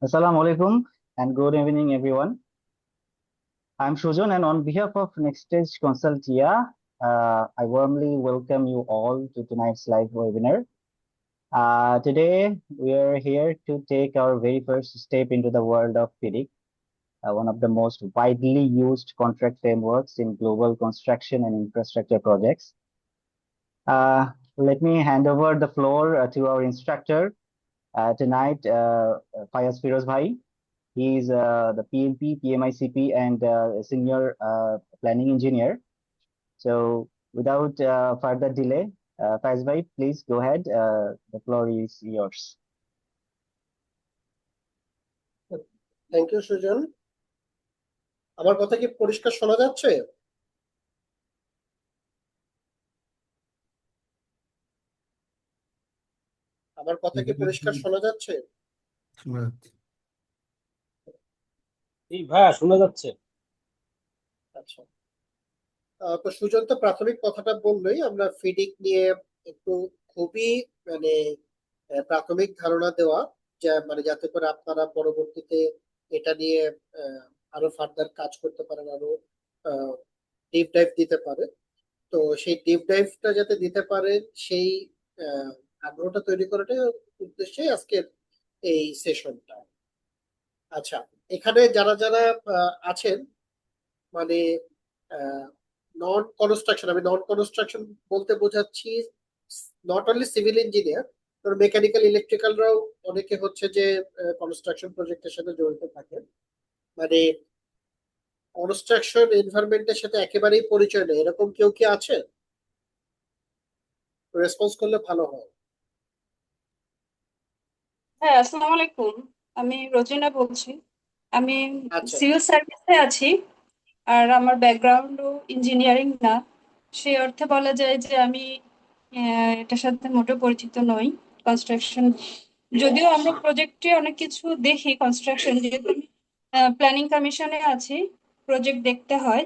Assalamu alaikum and good evening, everyone. I'm Sujan, and on behalf of Nextage Consultia, I warmly welcome you all to tonight's live webinar. Today, we are here to take our very first step into the world of FIDIC, one of the most widely used contract frameworks in global construction and infrastructure projects. Let me hand over the floor to our instructor tonight, Fayaz Firoz Bhai. He is the PMP, PMICP, and senior planning engineer. So, without further delay, Faiz bhai, please go ahead. The floor is yours. Thank you Sujan. আমার কথা কি পরিষ্কার শোনা যাচ্ছে? আমার কথা কি পরিষ্কার শোনা যাচ্ছে? ভাইয়া শোনা যাচ্ছে। আচ্ছা, তো সুজন তো প্রাথমিক কথাটা বললোই। আমরা ফিডিক নিয়ে একটু খুবই মানে প্রাথমিক ধারণা দেওয়া, যাতে করে আপনারা পরবর্তীতে এটা নিয়ে আরো ফার্দার কাজ করতে পারেন, আরো ডিপ ডাইভ দিতে পারেন। তো সেই ডিপ ডাইভটা যাতে দিতে পারেন সেই আগ্রহটা তৈরি করাটাই উদ্দেশ্যে আজকের এই সেশনটা। আচ্ছা, এখানে যারা যারা আছেন, মানে নন কনস্ট্রাকশন, আমি নন কনস্ট্রাকশন বলতে বোঝাচ্ছি not only civil engineer, mechanical ইলেকট্রিক্যালরাও অনেকে হচ্ছে যে কনস্ট্রাকশন প্রজেক্টের সাথে জড়িত থাকেন। মানে কনস্ট্রাকশন এনভায়রনমেন্টের সাথে একেবারেই পরিচয় নেই এরকম কেউ কি আছে? রেসপন্স করলে ভালো হয়। হ্যাঁ, আসসালামু আলাইকুম। আমি রোজিনা বলছি। আমি আচ্ছা, সিভিল সার্ভিসে আছি, আর আমার ব্যাকগ্রাউন্ডও ইঞ্জিনিয়ারিং না। সেই অর্থে বলা যায় যে আমি এটার সাথে মোটেও পরিচিত নই। কনস্ট্রাকশন, যদিও আমরা প্রজেক্টে অনেক কিছু দেখি, কনস্ট্রাকশন যেহেতু আমি প্ল্যানিং কমিশনে আছি, প্রজেক্ট দেখতে হয়,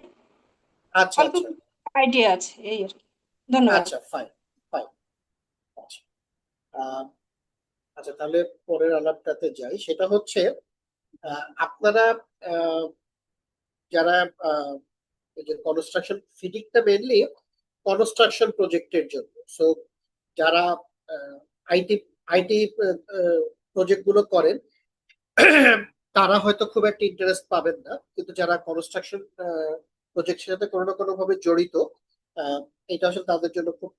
আচ্ছা, অল্প আচ্ছা, আইডিয়া আছে এই আর কি। ধন্যবাদ। আচ্ছা, ফাইন, ফাইন। আচ্ছা, আহ, আচ্ছা, তাহলে পরের আলাপটাতে যাই। সেটা হচ্ছে আপনারা আহ, যারা এই যে কনস্ট্রাকশন, ফিডিংটা মেনলি কনস্ট্রাকশন প্রজেক্টের জন্য। সো যারা আইটি আইটি প্রজেক্ট গুলো করেন তারা হয়তো খুব একটা ইন্টারেস্ট পাবেন না, কিন্তু যারা কনস্ট্রাকশন প্রজেক্টের সাথে কোনো না কোনো ভাবে জড়িত, আহ, এটা আসলে তাদের জন্য খুব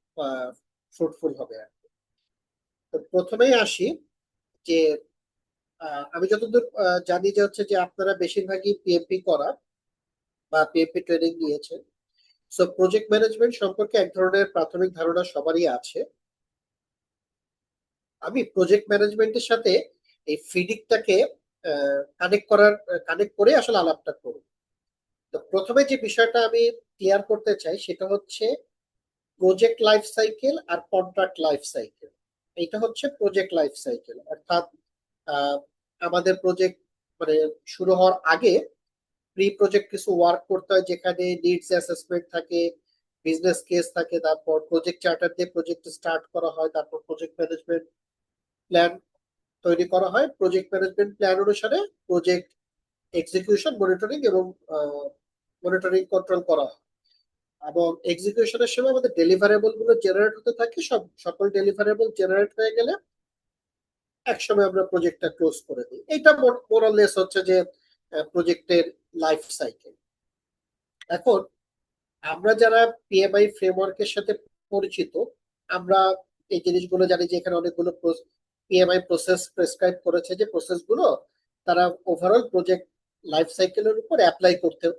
ফ্রুটফুল হবে আর কি। তো প্রথমেই আসি যে আমি যতদূর জানি যে হচ্ছে যে আপনারা বেশিরভাগই পিএমপি করা বা পিএমপি ট্রেনিং নিয়েছেন। সো প্রজেক্ট ম্যানেজমেন্ট সম্পর্কে এক ধরনের প্রাথমিক ধারণা সবারই আছে। আমি প্রজেক্ট ম্যানেজমেন্টের সাথে এই ফিডিংটাকে কানেক্ট করে আসলে আলাপটা করব। তো প্রথমে যে বিষয়টা আমি ক্লিয়ার করতে চাই সেটা হচ্ছে প্রজেক্ট লাইফ সাইকেল আর কন্ট্রাক্ট লাইফ সাইকেল। এটা হচ্ছে প্রজেক্ট লাইফ সাইকেল, অর্থাৎ আহ, আমাদের প্রজেক্ট মানে শুরু হওয়ার আগে প্রি প্রজেক্ট কিছু ওয়ার্ক করতে হয়, যেখানে নিডস অ্যাসেসমেন্ট থাকে, বিজনেস কেস থাকে, তারপর প্রজেক্ট চার্টার দিয়ে প্রজেক্ট স্টার্ট করা হয়, তারপর প্রজেক্ট ম্যানেজমেন্ট প্ল্যান তৈরি করা হয়। প্রজেক্ট ম্যানেজমেন্ট প্ল্যান অনুসারে প্রজেক্ট এক্সিকিউশন, মনিটরিং এবং মনিটরিং কন্ট্রোল করা হয়। এবং এক্সিকিউশনের সময় আমাদের ডেলিভারেবল গুলো জেনারেট হতে থাকে। সকল ডেলিভারেবল জেনারেট হয়ে গেলে একসময় আমরা প্রজেক্টটা ক্লোজ করে দিই। এটা মোরাললেস হচ্ছে যে প্রজেক্টের লাইফ সাইকেল। এখন আমরা যারা পিএমআই ফ্রেমওয়ার্কের সাথে পরিচিত, আমরা এই জিনিসগুলো জানি যে এখানে অনেকগুলো পিএমআই প্রসেস প্রেসক্রাইব করেছে, যে প্রসেস গুলো তারা ওভারঅল প্রজেক্ট লাইফ সাইকেলের উপর অ্যাপ্লাই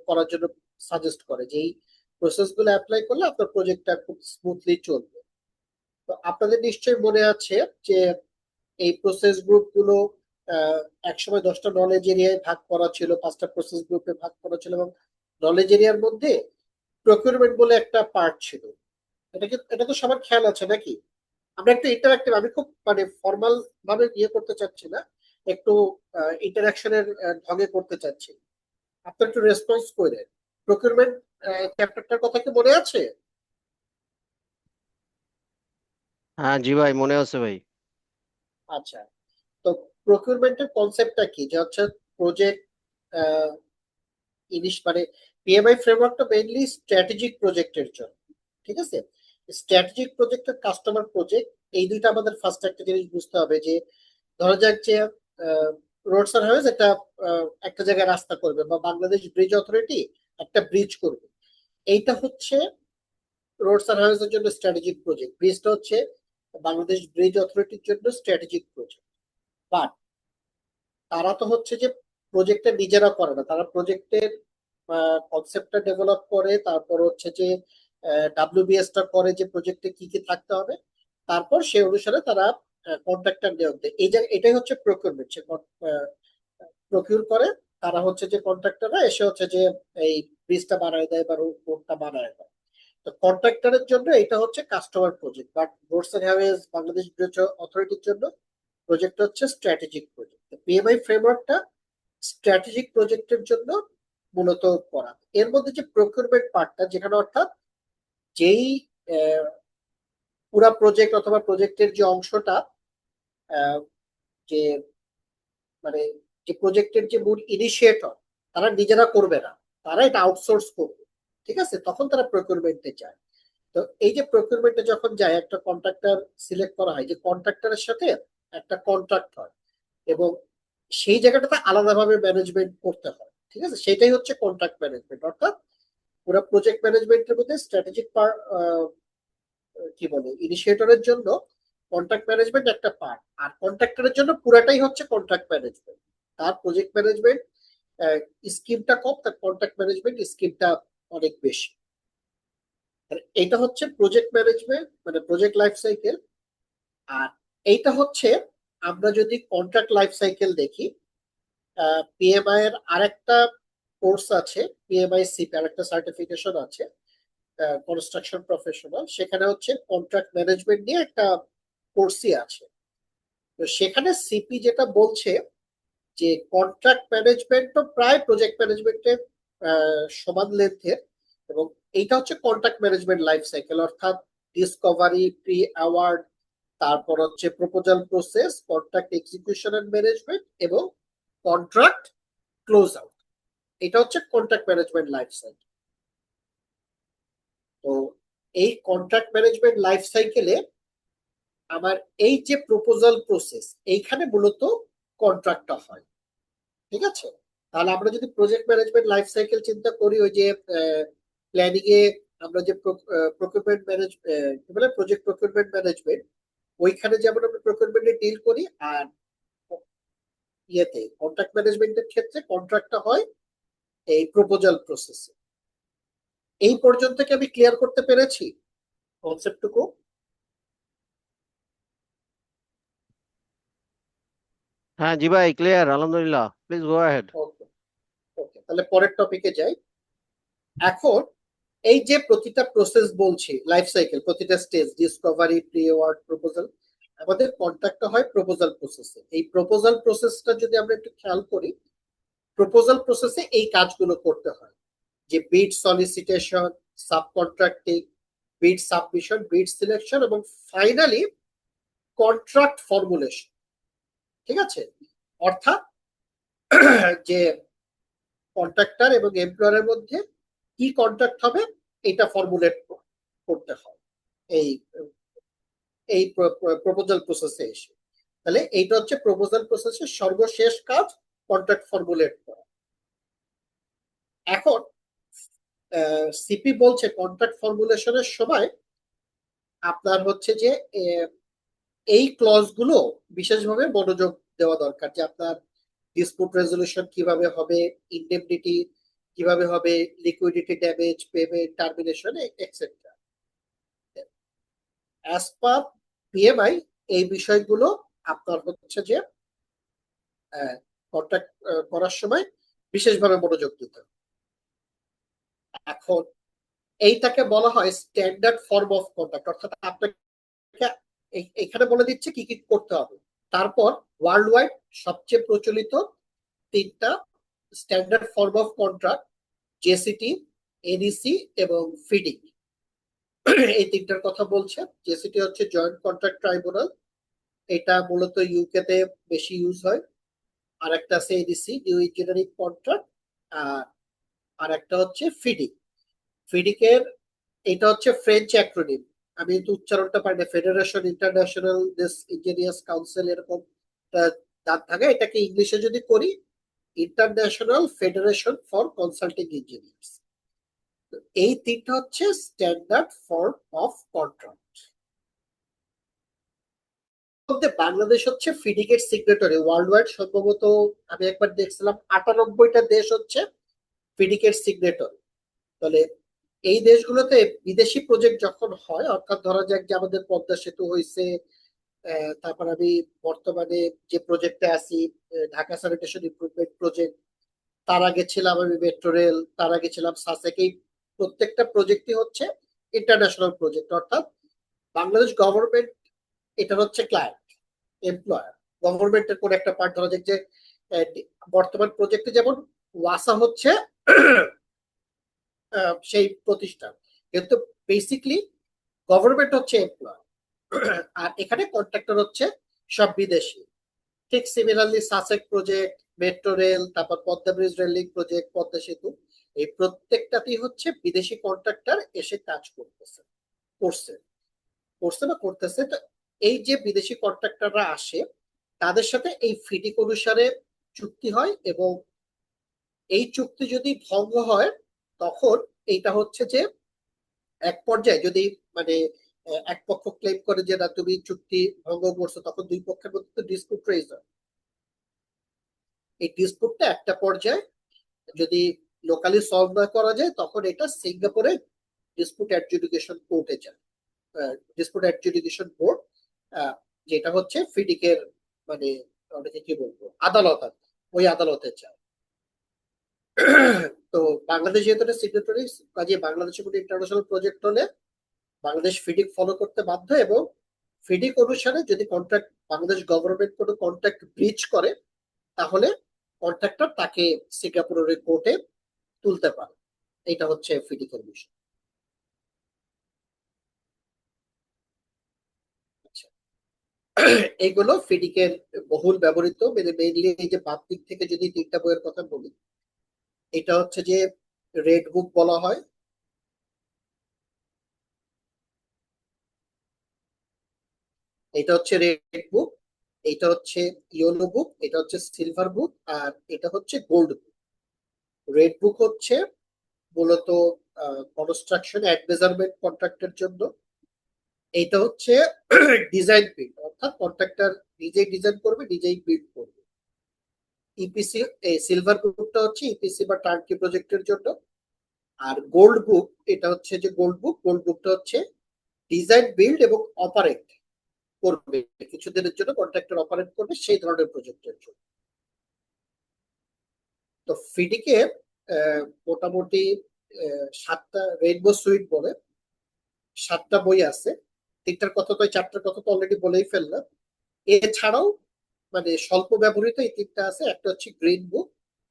করার জন্য সাজেস্ট করে, যে এই প্রসেস গুলো অ্যাপ্লাই করলে আপনার প্রজেক্টটা খুব স্মুথলি চলবে। তো আপনাদের নিশ্চয়ই মনে আছে যে এই প্রসেস গ্রুপ গুলো একসময় 10টা নলেজ এরিয়ায় ভাগ করা ছিল, 5টা প্রসেস গ্রুপে ভাগ করা ছিল, এবং নলেজ এরিয়ার মধ্যে প্রকিউরমেন্ট বলে একটা পার্ট ছিল। এটা তো সবার খেয়াল আছে নাকি? আমরা একটু ইন্টারাক্টিভ, আমি খুব মানে ফর্মাল ভাবে ইয়ে করতে চাচ্ছি না, একটু ইন্টারাকশনের ঢঙে করতে চাচ্ছি। আপনি একটু রেসপন্স করে প্রকিউরমেন্ট চ্যাপ্টারটার কথা কি মনে আছে? হ্যাঁ জি ভাই, মনে আছে ভাই। আচ্ছা, তো প্রকিউরমেন্টের কনসেপ্টটা কি, যে হচ্ছে প্রজেক্ট মানে পিএমআই ফ্রেমওয়ার্কটা মেইনলি স্ট্র্যাটেজিক প্রজেক্টের জন্য, ঠিক আছে। স্ট্র্যাটেজিক প্রজেক্ট আর কাস্টমার প্রজেক্ট, এই দুইটা আমাদের ফার্স্ট একটা জিনিস বুঝতে হবে। যে ধরা যাক যে রোডস আর হাইওয়েজ একটা জায়গায় রাস্তা করবে, বা বাংলাদেশ ব্রিজ অথরিটি একটা ব্রিজ করবে, এইটা হচ্ছে রোডস আর হাইওয়েজ এর জন্য স্ট্র্যাটেজিক প্রজেক্ট। ব্রিজটা হচ্ছে বাংলাদেশ ব্রিজ অথরিটির জন্য স্ট্র্যাটেজিক প্রজেক্ট। বাট তারা তো হচ্ছে যে প্রজেক্টটা নিজেরা করে না, তারা প্রজেক্টের কনসেপ্টটা ডেভেলপ করে, তারপর হচ্ছে যে ডাব্লিউবিএসটা করে যে প্রজেক্টে কি কি থাকতে হবে, তারপর সে অনুসারে তারা কন্ট্রাক্টর নিয়োগ দেয়। এটাই হচ্ছে প্রকিউরমেন্ট। সে প্রকিউর করে, তারা হচ্ছে যে কন্ট্রাক্টররা এসে হচ্ছে যে এই ব্রিজটা বানায় দেয় বা রোডটা বানায় দেয়। তো কন্ট্রাক্টরের জন্য এটা হচ্ছে customer project, but roads and highways Bangladesh bridge অথরিটির জন্য প্রজেক্ট হচ্ছে স্ট্র্যাটেজিক প্রজেক্ট। পিএমআই ফ্রেমওয়ার্কটা স্ট্র্যাটেজিক প্রজেক্টের জন্য মূলত করা। এর মধ্যে যে প্রকিউরমেন্ট পার্টটা, যেখানে অর্থাৎ যেই পুরা প্রজেক্ট অথবা প্রজেক্টের যে অংশটা যে মানে যে প্রজেক্টের যে মূল ইনিশিয়েটর তারা নিজেরা করবে না, তারা এটা আউটসোর্স করবে, ঠিক আছে, তখন তারা প্রকিউরমেন্টে যায়। তো এই যে প্রকিউরমেন্টে যখন যায়, একটা কন্ট্রাক্টর সিলেক্ট করা হয়, যে কন্ট্রাক্টরের সাথে একটা কন্ট্রাক্ট হয় এবং সেই জায়গাটাতে আলাদাভাবে ম্যানেজমেন্ট করতে হয়, ঠিক আছে, সেটাই হচ্ছে কন্ট্রাক্ট ম্যানেজমেন্ট। অর্থাৎ পুরো প্রজেক্ট ম্যানেজমেন্টের মধ্যে স্ট্র্যাটেজিক কি বলে ইনিশিয়েটরের জন্য কন্ট্রাক্ট ম্যানেজমেন্ট একটা পার্ট, আর কন্ট্রাক্টরের জন্য পুরাটাই হচ্ছে কন্ট্রাক্ট ম্যানেজমেন্ট। তার প্রজেক্ট ম্যানেজমেন্ট স্কিমটা কম, তার কন্ট্রাক্ট ম্যানেজমেন্ট স্কিমটা অনেক বেশি। এইটা হচ্ছে প্রজেক্ট ম্যানেজমেন্ট, মানে প্রজেক্ট লাইফ সাইকেল। আর এইটা হচ্ছে আমরা যদি কন্ট্রাক্ট লাইফ সাইকেল দেখি, পিএমআই এর আরেকটা কোর্স আছে, পিএমআই সিপি আরেকটা সার্টিফিকেশন আছে, কনস্ট্রাকশন প্রফেশনাল, সেখানে হচ্ছে কন্ট্রাক্ট ম্যানেজমেন্ট নিয়ে একটা কোর্সই আছে। তো সেখানে সিপি যেটা বলছে যে কন্ট্রাক্ট ম্যানেজমেন্টও প্রায় প্রজেক্ট ম্যানেজমেন্টের সমান লেন্থের, এবং এইটা হচ্ছে কন্ট্রাক্ট ম্যানেজমেন্ট লাইফ সাইকেল। অর্থাৎ ডিসকভারি, প্রি অ্যাওয়ার্ড, তারপর হচ্ছে proposal process, contract execution and management এবং কন্ট্রাক্ট ক্লোজ আউট। এটা হচ্ছে কন্ট্রাক্ট ম্যানেজমেন্ট লাইফ সাইকেল। তো এই কন্ট্রাক্ট ম্যানেজমেন্ট লাইফ সাইকেলে আমার এই যে প্রপোজাল প্রসেস, এইখানে মূলত কন্ট্রাক্টটা হয়, ঠিক আছে। তাহলে আমরা যদি প্রজেক্ট ম্যানেজমেন্ট লাইফ সাইকেল চিন্তা করি, ওই যে প্ল্যানিং এ আমরা যে প্রকিউরমেন্ট ম্যানেজ কি বলে প্রজেক্ট প্রকিউরমেন্ট ম্যানেজমেন্ট, ওইখানে যেমন আমরা প্রকিউরমেন্টে ডিল করি, আর ইয়েতে কন্ট্রাক্ট ম্যানেজমেন্টের ক্ষেত্রে কন্ট্রাক্টটা হয় এই প্রপোজাল প্রসেসে। এই পর্যন্ত কি আমি ক্লিয়ার করতে পেরেছি কনসেপ্টটুকু? হ্যাঁ জি ভাই, ক্লিয়ার, আলহামদুলিল্লাহ, প্লিজ গো অ্যাহেড। ওকে ওকে, তাহলে পরের টপিকে যাই। এখন এই যে প্রতিটা প্রসেস বলছি লাইফ সাইকেল, প্রতিটা stage, Discovery, pre award, proposal, আমাদের কন্ট্রাক্টটা হয় প্রপোজাল প্রসেসে। এই প্রপোজাল প্রসেসটা যদি আমরা একটু খেয়াল করি, প্রপোজাল প্রসেসে এই কাজগুলো করতে হয়, যে বিড সলিসিটেশন, সাব কন্ট্রাক্টিং, বিড সাবমিশন, বিড সিলেকশন এবং ফাইনালি কন্ট্রাক্ট ফর্মুলেশন, ঠিক আছে। অর্থাৎ যে কন্ট্রাক্টর এবং এমপ্লয়ারের মধ্যে কি কন্ট্রাক্ট হবে এটা ফর্মুলেট করতে হয় এই এই প্রপোজাল প্রসেসে এসে। তাহলে এইটা হচ্ছে প্রপোজাল প্রসেসের সর্বশেষ কাজ, কন্ট্রাক্ট ফর্মুলেট করা। এখন সিপি বলছে কন্ট্রাক্ট ফর্মুলেশনের সময় আপনার হচ্ছে যে এই ক্লজ গুলো বিশেষভাবে মনোযোগ দেওয়া দরকার, যে আপনার ডিসপুট রেজলিউশন কিভাবে হবে, ইনডেমনিটি কিভাবে হবে, liquidity damage, payment termination etcetera. As per PMI এই বিষয়গুলো আপনার হচ্ছে যে কন্ট্রাক্ট করার সময় বিশেষভাবে মনোযোগ দিতে হবে। এখন এইটাকে বলা হয় স্ট্যান্ডার্ড ফর্ম অফ কন্ট্রাক্ট, অর্থাৎ আপনাকে এখানে বলে দিচ্ছে কি কি করতে হবে। তারপর ওয়ার্ল্ড ওয়াইড সবচেয়ে প্রচলিত তিনটা standard form of contract, JCT, NEC এবং ফিডিং, এই তিনটার কথা বলছে। জেসিটি হচ্ছে জয়েন্ট কন্ট্রাক্ট ট্রাইব্যুনাল, এটা মূলত ইউকে তে বেশি ইউজ হয়। আর একটা আছে এডিসি, নিউ ইঞ্জিনিয়ারিং কন্ট্রাক্ট। আর একটা হচ্ছে ফিডিক। ফিডিকের এটা হচ্ছে ফ্রেঞ্চ অ্যাক্রোনিম, আমি কিন্তু উচ্চারণটা পাই না, federation international this engineers council এরকম দাঁত থাকে। এটাকে ইংলিশে যদি করি, international federation for consulting engineers. এই তিনটা হচ্ছে standard form of contract. Bangladesh হচ্ছে ফিডিকের সিগনেটরি ওয়ার্ল্ড ওয়াইড। সম্ভবত আমি একবার দেখছিলাম 98টা দেশ হচ্ছে ফিডিকের সিগনেটরি। তাহলে এই দেশগুলোতে বিদেশি প্রজেক্ট যখন হয়, অর্থাৎ ধরা যাক যে আমাদের পদ্মা সেতু হয়েছে, তারপর আমি বর্তমানে যে প্রজেক্টে আছি ঢাকা স্যানিটেশন ইমপ্রুভমেন্ট প্রজেক্ট, তার আগে ছিলাম আমি মেট্রো রেল, তার আগে ছিলাম সাসেক। এই প্রত্যেকটা প্রজেক্টই হচ্ছে ইন্টারন্যাশনাল প্রজেক্ট, অর্থাৎ বাংলাদেশ গভর্নমেন্ট এটার হচ্ছে ক্লায়েন্ট, এমপ্লয়ার। গভর্নমেন্টের কোন একটা পার্ট, ধরা যাক যে বর্তমান প্রজেক্টে যেমন ওয়াসা হচ্ছে সেই প্রতিষ্ঠান, কিন্তু বেসিকলি গভর্নমেন্ট হচ্ছে এমপ্লয়ার, আর এখানে কন্ট্রাক্টর হচ্ছে সব বিদেশি। ঠিক সিমিলারলি সাসেক প্রজেক্ট, মেট্রো রেল, তারপর Padma bridge rail link project, Padma সেতু, এই প্রত্যেকটাতেই হচ্ছে বিদেশি কন্ট্রাক্টর এসে কাজ করতেছে, করছে করছে বা করতেছে। তো এই যে বিদেশি কন্ট্রাক্টররা আসে, তাদের সাথে এই ফিডিক অনুসারে চুক্তি হয়, এবং এই চুক্তি যদি ভঙ্গ হয়, তখন এইটা হচ্ছে যে এক পর্যায়ে যদি মানে এক পক্ষ ক্লেম করে যে না তুমি চুক্তি ভঙ্গ করছো, তখন দুই পক্ষের মধ্যে ডিসপুট রেজ হয়। এই ডিসপুটটা একটা পর্যায়ে যদি লোকালি সলভ না করা যায়, তখন এটা সিঙ্গাপুরে ডিসপুট অ্যাডজুডিকেশন কোর্টে যায়। ডিসপুট অ্যাডজুডিকেশন বোর্ড, যেটা হচ্ছে ফিডিকের মানে অনেকে কি বলবো আদালত, ওই আদালতে যায়। তো বাংলাদেশ যেহেতু সিগনেটরি, কাজে বাংলাদেশের কোনো ইন্টারন্যাশনাল প্রজেক্ট হলে বাংলাদেশ ফিডিক ফলো করতে বাধ্য, এবং ফিডিক অনুসারে যদি কন্ট্রাক্ট বাংলাদেশ গভর্নমেন্ট কোনো কন্ট্রাক্ট ব্রিচ করে, তাহলে কন্ট্রাক্টর তাকে সিঙ্গাপুরের কোর্টে তুলতে পারে। এটা হচ্ছে ফিডিকের বিষয়। আচ্ছা, এইগুলো ফিডিকের বহুল ব্যবহৃত, মানে মেইনলি এই যে বাতিক থেকে যদি তিনটা বইয়ের কথা বলি, এটা হচ্ছে যে রেড বুক বলা হয়, এটা হচ্ছে রেড বুক, এটা হচ্ছে ইয়েলো বুক, এটা হচ্ছে সিলভার বুক, আর এটা হচ্ছে গোল্ড বুক। রেড বুক হচ্ছে মূলত কনস্ট্রাকশন অ্যান্ড মেজারমেন্ট কন্ট্রাক্টের জন্য। এইটা হচ্ছে ডিজাইন বিল্ড, অর্থাৎ কন্ট্রাক্টর নিজেই ডিজাইন করবে, নিজেই বিল্ড করবে। ইপিসি সিলভার বুকটা হচ্ছে ইপিসি বা টার্কি প্রজেক্টের জন্য। আর গোল্ড বুক, এটা হচ্ছে যে গোল্ড বুকটা হচ্ছে ডিজাইন বিল্ড এবং অপারেট করবে, কিছুদিনের জন্য কন্ট্রাক্টর অপারেট করবে সেই ধরনের প্রজেক্টের জন্য। তো ফিডিকে মোটামুটি 7টা রেইনবো সুইট বলে 7টা বই আছে। 3টার কথা তো 4টার কথা তো অলরেডি বলেই ফেললাম। এছাড়াও মানে স্বল্প ব্যবহৃত এই 3টা আছে। একটা হচ্ছে গ্রিন বুক,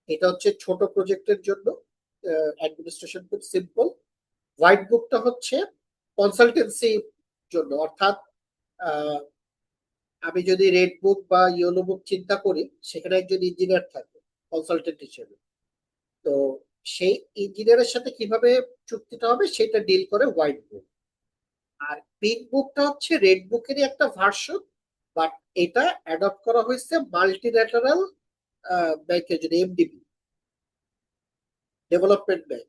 এটা হচ্ছে ছোট প্রজেক্টের জন্য, অ্যাডমিনিস্ট্রেশন খুব সিম্পল। হোয়াইট বুকটা হচ্ছে কনসালটেন্সি জন্য, অর্থাৎ আমি যদি রেড বুক বা ইয়েলো বুক চিন্তা করি, সেখানে একজন ইঞ্জিনিয়ার থাকে কনসালটেন্ট হিসেবে, তো সেই ইঞ্জিনিয়ারের সাথে কিভাবে চুক্তিটা হবে সেটা ডিল করে হোয়াইট বুক। আর পিঙ্ক বুকটা হচ্ছে রেড বুকেরই একটা ভার্সন, বাট এটা অ্যাডপ্ট করা হয়েছে মাল্টিল্যাটারাল ব্যাংকের জন্য, MDB, development bank,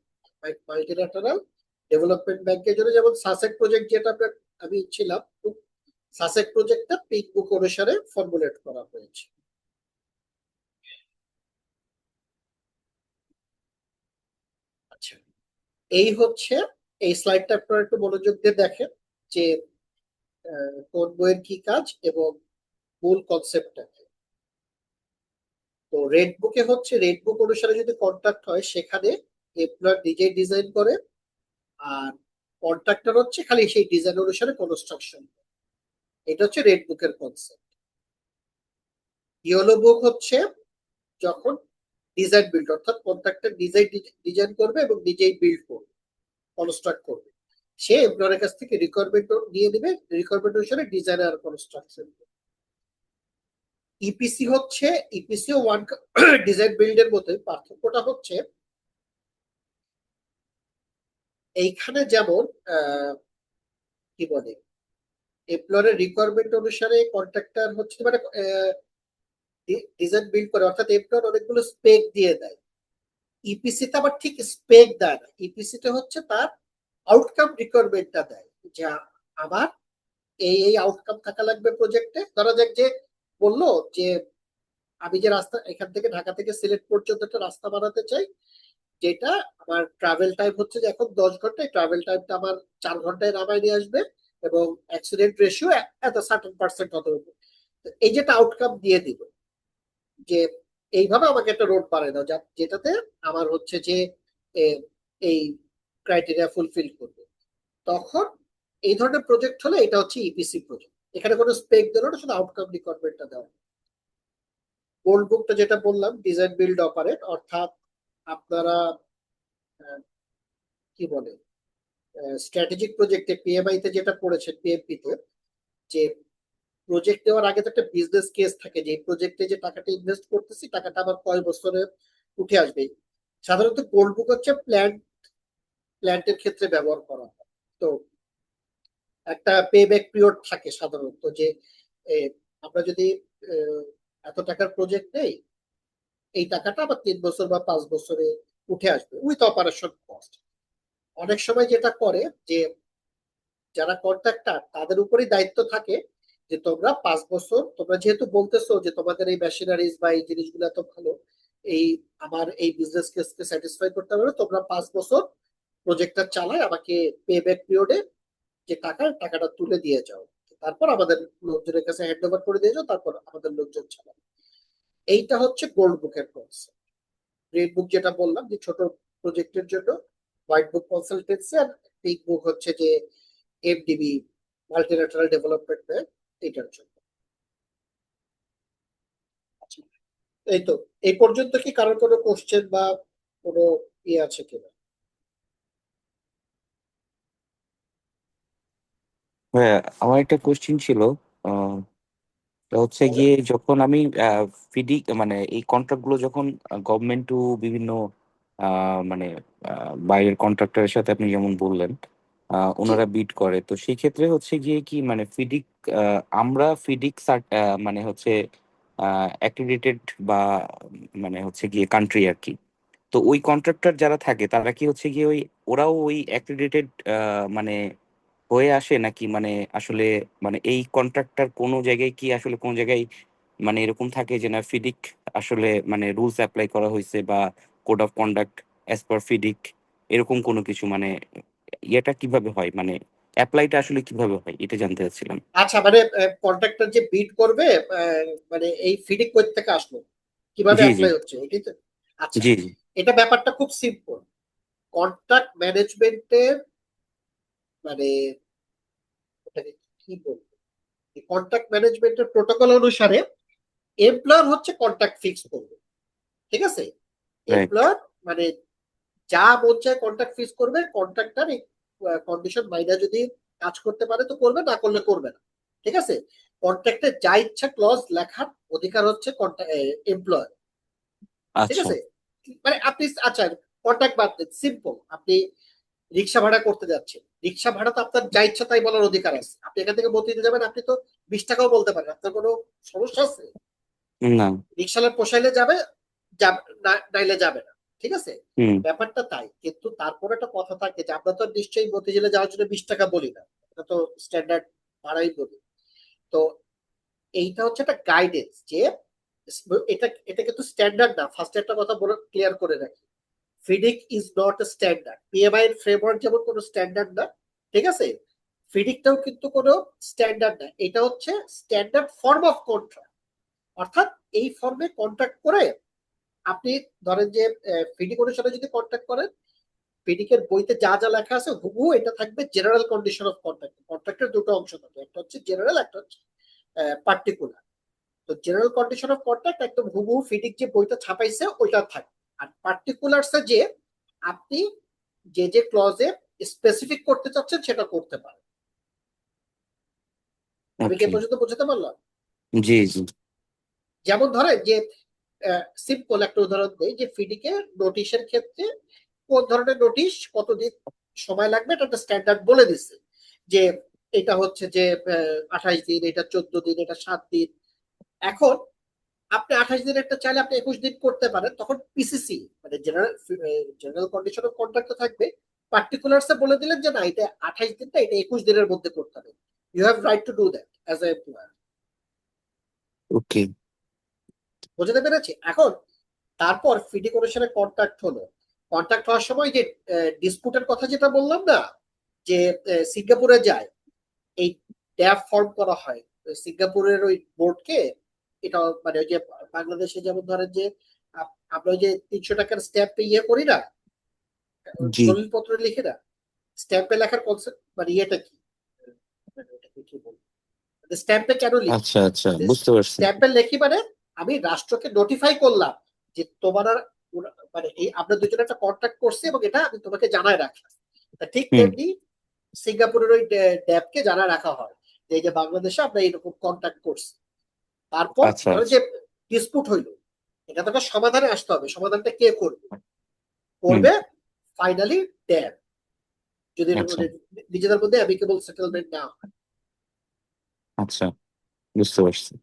multilateral development ব্যাংকের জন্য। যেমন সাসেক প্রজেক্ট যেটা আমি ছিলাম, সাসেক প্রজেক্টটা পিঙ্ক বুক অনুসারে ফর্মুলেট করা হয়েছে। আচ্ছা, এই হচ্ছে এই স্লাইডটা আপনারা একটু মনোযোগ দিয়ে দেখেন যে কোন বইয়ের কি কাজ এবং মূল কনসেপ্টটা কি। তো রেড বুকে হচ্ছে রেড বুক অনুসারে যদি কন্ট্রাক্ট হয়, সেখানে এমপ্লয়ার নিজেই ডিজাইন করে, আর কন্ট্রাক্টর হচ্ছে খালি সেই ডিজাইন অনুসারে কনস্ট্রাকশন। এটা হচ্ছে রেড বুকের কনসেপ্ট। ইয়েলো বুক হচ্ছে যখন ডিজাইন বিল্ড, অর্থাৎ কন্ট্রাক্টর নিজেই ডিজাইন করবে এবং নিজেই বিল্ড করবে, কনস্ট্রাক্ট করবে। সে এমপ্লয়ারের কাছ থেকে রিকোয়ারমেন্ট নিয়ে নেবে, রিকোয়ারমেন্ট অনুসারে ডিজাইন আর কনস্ট্রাকশন। ইপিসি হচ্ছে, ইপিসি ও ওয়ান ডিজাইন বিল্ডের মধ্যে পার্থক্যটা হচ্ছে এইখানে যেমন কি বলে এমপ্লয়ারের রিকোয়ারমেন্ট অনুসারে কন্ট্রাক্টর হচ্ছে মানে ডিজাইন বিল্ড করে, অর্থাৎ এমপ্লয়ার অনেকগুলো স্পেক দিয়ে দেয়। ইপিসি তে আবার ঠিক স্পেক দেয় না, ইপিসি তে হচ্ছে তার আউটকাম রিকোয়ারমেন্টটা দেয়, যে আমার এই আউটকাম থাকা লাগবে প্রজেক্টে। ধরা যাক যে বললো যে আমি যে রাস্তা এখান থেকে ঢাকা থেকে সিলেট পর্যন্ত একটা রাস্তা বানাতে চাই, যেটা আমার ট্রাভেল টাইম হচ্ছে যে এখন 10 ঘন্টা, ট্রাভেল টাইমটা আমার 4 ঘন্টায় নামায় নিয়ে আসবে এবং অ্যাক্সিডেন্ট রেশিও এত সার্টেন পার্সেন্ট হতে হবে। এই যেটা আউটকাম দিয়ে দিল যে এইভাবে আমাকে একটা রোড বানিয়ে দাও যেটাতে আমার হচ্ছে যে এই ক্রাইটেরিয়া ফুলফিল করবে, তখন এই ধরনের প্রজেক্ট হলে এটা হচ্ছে ইপিসি প্রজেক্ট। এখানে কোনো স্পেক দিল না, শুধু আউটকাম রিকোয়ারমেন্টটা দেওয়া। গোল্ড বুকটা যেটা বললাম ডিজাইন বিল্ড অপারেট, অর্থাৎ আপনারা কি বলে স্ট্র্যাটেজিক প্রজেক্টে পিএমআই তে যেটা পড়েছেন, পিএমপি তে, যে প্রজেক্ট দেওয়ার আগে তো একটা বিজনেস কেস থাকে, যে প্রজেক্টে যে টাকাটা ইনভেস্ট করতেছি টাকাটা আবার কয় বছরে উঠে আসবে। সাধারণত গোল্ড বুক হচ্ছে প্ল্যান্টের ক্ষেত্রে ব্যবহার করা হয়। তো একটা পে ব্যাক পিরিয়ড থাকে সাধারণত, যে আমরা যদি এত টাকার প্রজেক্ট নেই, এই টাকাটা আবার 3 বছর বা 5 বছরে উঠে আসবে উইথ অপারেশন কস্ট। অনেক সময় যেটা করে যে যারা কন্ট্রাক্টর তাদের উপরেই দায়িত্ব থাকে যে তোমরা 5 বছর, তোমরা যেহেতু বলতেছো যে তোমাদের এই মেশিনারিজ বা এই জিনিসগুলো এত ভালো, এই আমার এই বিজনেস কেসকে স্যাটিসফাই করতে পারবে, তোমরা 5 বছর প্রজেক্টটা চালায় আমাকে পে ব্যাক পিরিয়ডে যে টাকাটা তুলে দিয়ে যাও, তারপর আমাদের লোকজনের কাছে হ্যান্ড ওভার করে দিয়ে যাও, তারপর আমাদের লোকজন চালাবে। এইটা হচ্ছে গোল্ড বুকের কনসেপ্ট। রেড বুক যেটা বললাম যে ছোট প্রজেক্টের জন্য, হোয়াইট বুক কনসালটেন্সি, আর পিঙ্ক বুক হচ্ছে যে এমডিবি মাল্টিল্যাটারাল ডেভেলপমেন্ট ব্যাংক, এটার জন্য। আচ্ছা, এই তো এই পর্যন্ত কি কারোর কোনো কোশ্চেন বা কোনো ইয়ে আছে কিনা? হ্যাঁ, আমার একটা কোশ্চিন ছিল। আহ, তা হচ্ছে বলেন। গিয়ে যখন আমি ফিডি মানে এই কন্ট্রাক্ট গুলো যখন গভর্নমেন্ট টু বিভিন্ন মানে বাইরের কন্ট্রাক্টরের সাথে আপনি যেমন বললেন জি, ওনারা বিড করে, তো সেই ক্ষেত্রে হচ্ছে গিয়ে কি মানে ফিডিক আমরা ফিডিক মানে হচ্ছে অ্যাক্রিডিটেড বা মানে হচ্ছে গিয়ে কান্ট্রি আর কি। তো ওই কন্ট্রাক্টর যারা থাকে তারা কি হচ্ছে গিয়ে ওরাও ওই অ্যাক্রিডিটেড মানে হয়ে আসে নাকি, মানে আসলে মানে এই কন্ট্রাক্টর কোনো জায়গায় কি আসলে কোন জায়গায় মানে এরকম থাকে যে না ফিডিক আসলে মানে রুলস অ্যাপ্লাই করা হয়েছে বা code of conduct as per FIDIC, এরকম কোনো কিছু মানে ইয়েটা কিভাবে হয়, মানে অ্যাপ্লাইটা আসলে কিভাবে হয় এটা জানতে চাচ্ছিলাম। আচ্ছা, মানে কন্ট্রাক্টর যে বিড করবে, মানে এই ফিডিং কই থেকে আসলো, কিভাবে জি জি অ্যাপ্লাই হচ্ছে এটাই তো। আচ্ছা, জি জি এটা ব্যাপারটা খুব সিম্পল। কন্ট্রাক্ট ম্যানেজমেন্টের মানে ওটাকে কি বলবো, কন্ট্রাক্ট ম্যানেজমেন্টের প্রোটোকল অনুসারে এমপ্লয়ার হচ্ছে কন্ট্রাক্ট ফিক্স করবে, ঠিক আছে? রাইট। এমপ্লয়ার মানে যা মন চায় কন্ট্রাক্ট ফিক্স করবে, কন্ট্রাক্টর এই কন্ডিশন মাইনা যদি কাজ করতে পারে তো করবে, না করলে করবে না, ঠিক আছে? কন্ট্রাক্টে যা ইচ্ছা ক্লজ লেখার অধিকার হচ্ছে এমপ্লয়ার, ঠিক আচ্ছা। আছে? মানে আপনি আচ্ছা কন্ট্রাক্ট বাদ দেন, সিম্পল, আপনি রিক্সা ভাড়া করতে যাচ্ছেন, রিক্সা ভাড়া তো আপনার যা ইচ্ছা তাই বলার অধিকার আছে। আপনি এখান থেকে বলতে যাবেন, আপনি তো 20 টাকাও বলতে পারেন, আপনার কোনো সমস্যা আছে? না। রিক্সাওয়ালা পোষাইলে যাবে, নাইলে যাবে না, ঠিক আছে? হুম। ব্যাপারটা তাই, কিন্তু তারপর একটা কথা থাকে যে আমরা তো নিশ্চয়ই মতিঝিলে যাওয়ার জন্য 20 টাকা বলি না, এটা তো স্ট্যান্ডার্ড ভাড়াই বলি। তো এইটা হচ্ছে একটা গাইডেন্স যে এটা এটা কিন্তু স্ট্যান্ডার্ড না। ফার্স্ট একটা কথা বলে ক্লিয়ার করে রাখি, FIDIC is not a standard. PMI এর ফ্রেমওয়ার্ক যেমন কোনো স্ট্যান্ডার্ড না, ঠিক আছে, ফিডিকটাও কিন্তু কোনো স্ট্যান্ডার্ড না। এটা হচ্ছে স্ট্যান্ডার্ড ফর্ম অফ কন্ট্রাক্ট, অর্থাৎ এই ফর্মে কন্ট্রাক্ট করে আপনি ধরেন যে ফিডিক অনুসারে যদি কন্ট্রাক্ট করেন, ফিডিকের বইতে যা যা লেখা আছে হুবহু এটা থাকবে জেনারেল কন্ডিশন অফ কন্ট্রাক্ট। কন্ট্রাক্টের দুটো অংশ থাকে, একটা হচ্ছে জেনারেল, একটা হচ্ছে পার্টিকুলার। তো জেনারেল কন্ডিশন অফ কন্ট্রাক্ট একদম হুবহু ফিডিক যে বইটা ছাপাইছে ওইটা থাকে। আর পার্টিকুলারসে যে আপনি যে যে ক্লজে স্পেসিফিক করতে চাচ্ছেন সেটা করতে পারেন। আমি কি ওকে। এ পর্যন্ত বোঝাতে পারলাম? জি জি। যেমন ধরেন যে সিম্পল একটা উদাহরণ দেই যে ফিডিকে নোটিশের ক্ষেত্রে কোন ধরনের নোটিশ কতদিন সময় লাগবে এটা একটা স্ট্যান্ডার্ড বলে দিচ্ছে যে এটা হচ্ছে যে 28 দিন, এটা 14 দিন, এটা 7 দিন। এখন আপনি 28 দিন একটা চাইলে আপনি 21 দিন করতে পারেন, তখন পিসিসি মানে জেনারেল কন্ডিশন অফ কন্ট্রাক্ট থাকবে, পার্টিকুলারস বলে দিলেন যে না এটা 28 দিনটা এটা 21 দিনের মধ্যে করতে হবে। You have right to do that as a employer. Okay. বুঝতে পেরেছি? এখন তারপর ফিডি কমিশনে কন্ট্রাক্ট হলো, কন্ট্রাক্ট হওয়ার সময় যে ডিসপুটের কথা যেটা বললাম না যে সিঙ্গাপুরে যায় এই ড্যাব ফর্ম করা হয় সিঙ্গাপুরের ওই বোর্ডকে, এটা মানে ওই যে বাংলাদেশে যেমন ধরেন যে আমরা ওই যে 300 টাকার স্ট্যাম্প ইয়ে করি না, জি। দলিলপত্র লিখে না, স্ট্যাম্পে লেখার কনসেপ্ট মানে ইয়েটা কি, কি বলবো, স্ট্যাম্পে কেন লিখি? আচ্ছা আচ্ছা, বুঝতে পারছি। স্ট্যাম্পে লিখি মানে আমি রাষ্ট্রকে নোটিফাই করলাম যে তোমার মানে এই আমরা দুজনে একটা কন্ট্রাক্ট করছি এবং এটা আমি তোমাকে জানায় রাখলাম। ঠিক তেমনি সিঙ্গাপুরের ওই ড্যাবকে জানায় রাখা হয় যে এই যে বাংলাদেশে আমরা এরকম কন্ট্রাক্ট করছি। তারপর আচ্ছা যে ডিসপুট হইলো, এটা তো একটা সমাধানে আসতে হবে, সমাধানটা কে করবে? করবে ফাইনালি ড্যাব, যদি নিজেদের মধ্যে অ্যামিকেবল সেটেলমেন্ট না হয়। আচ্ছা, বুঝতে পারছি।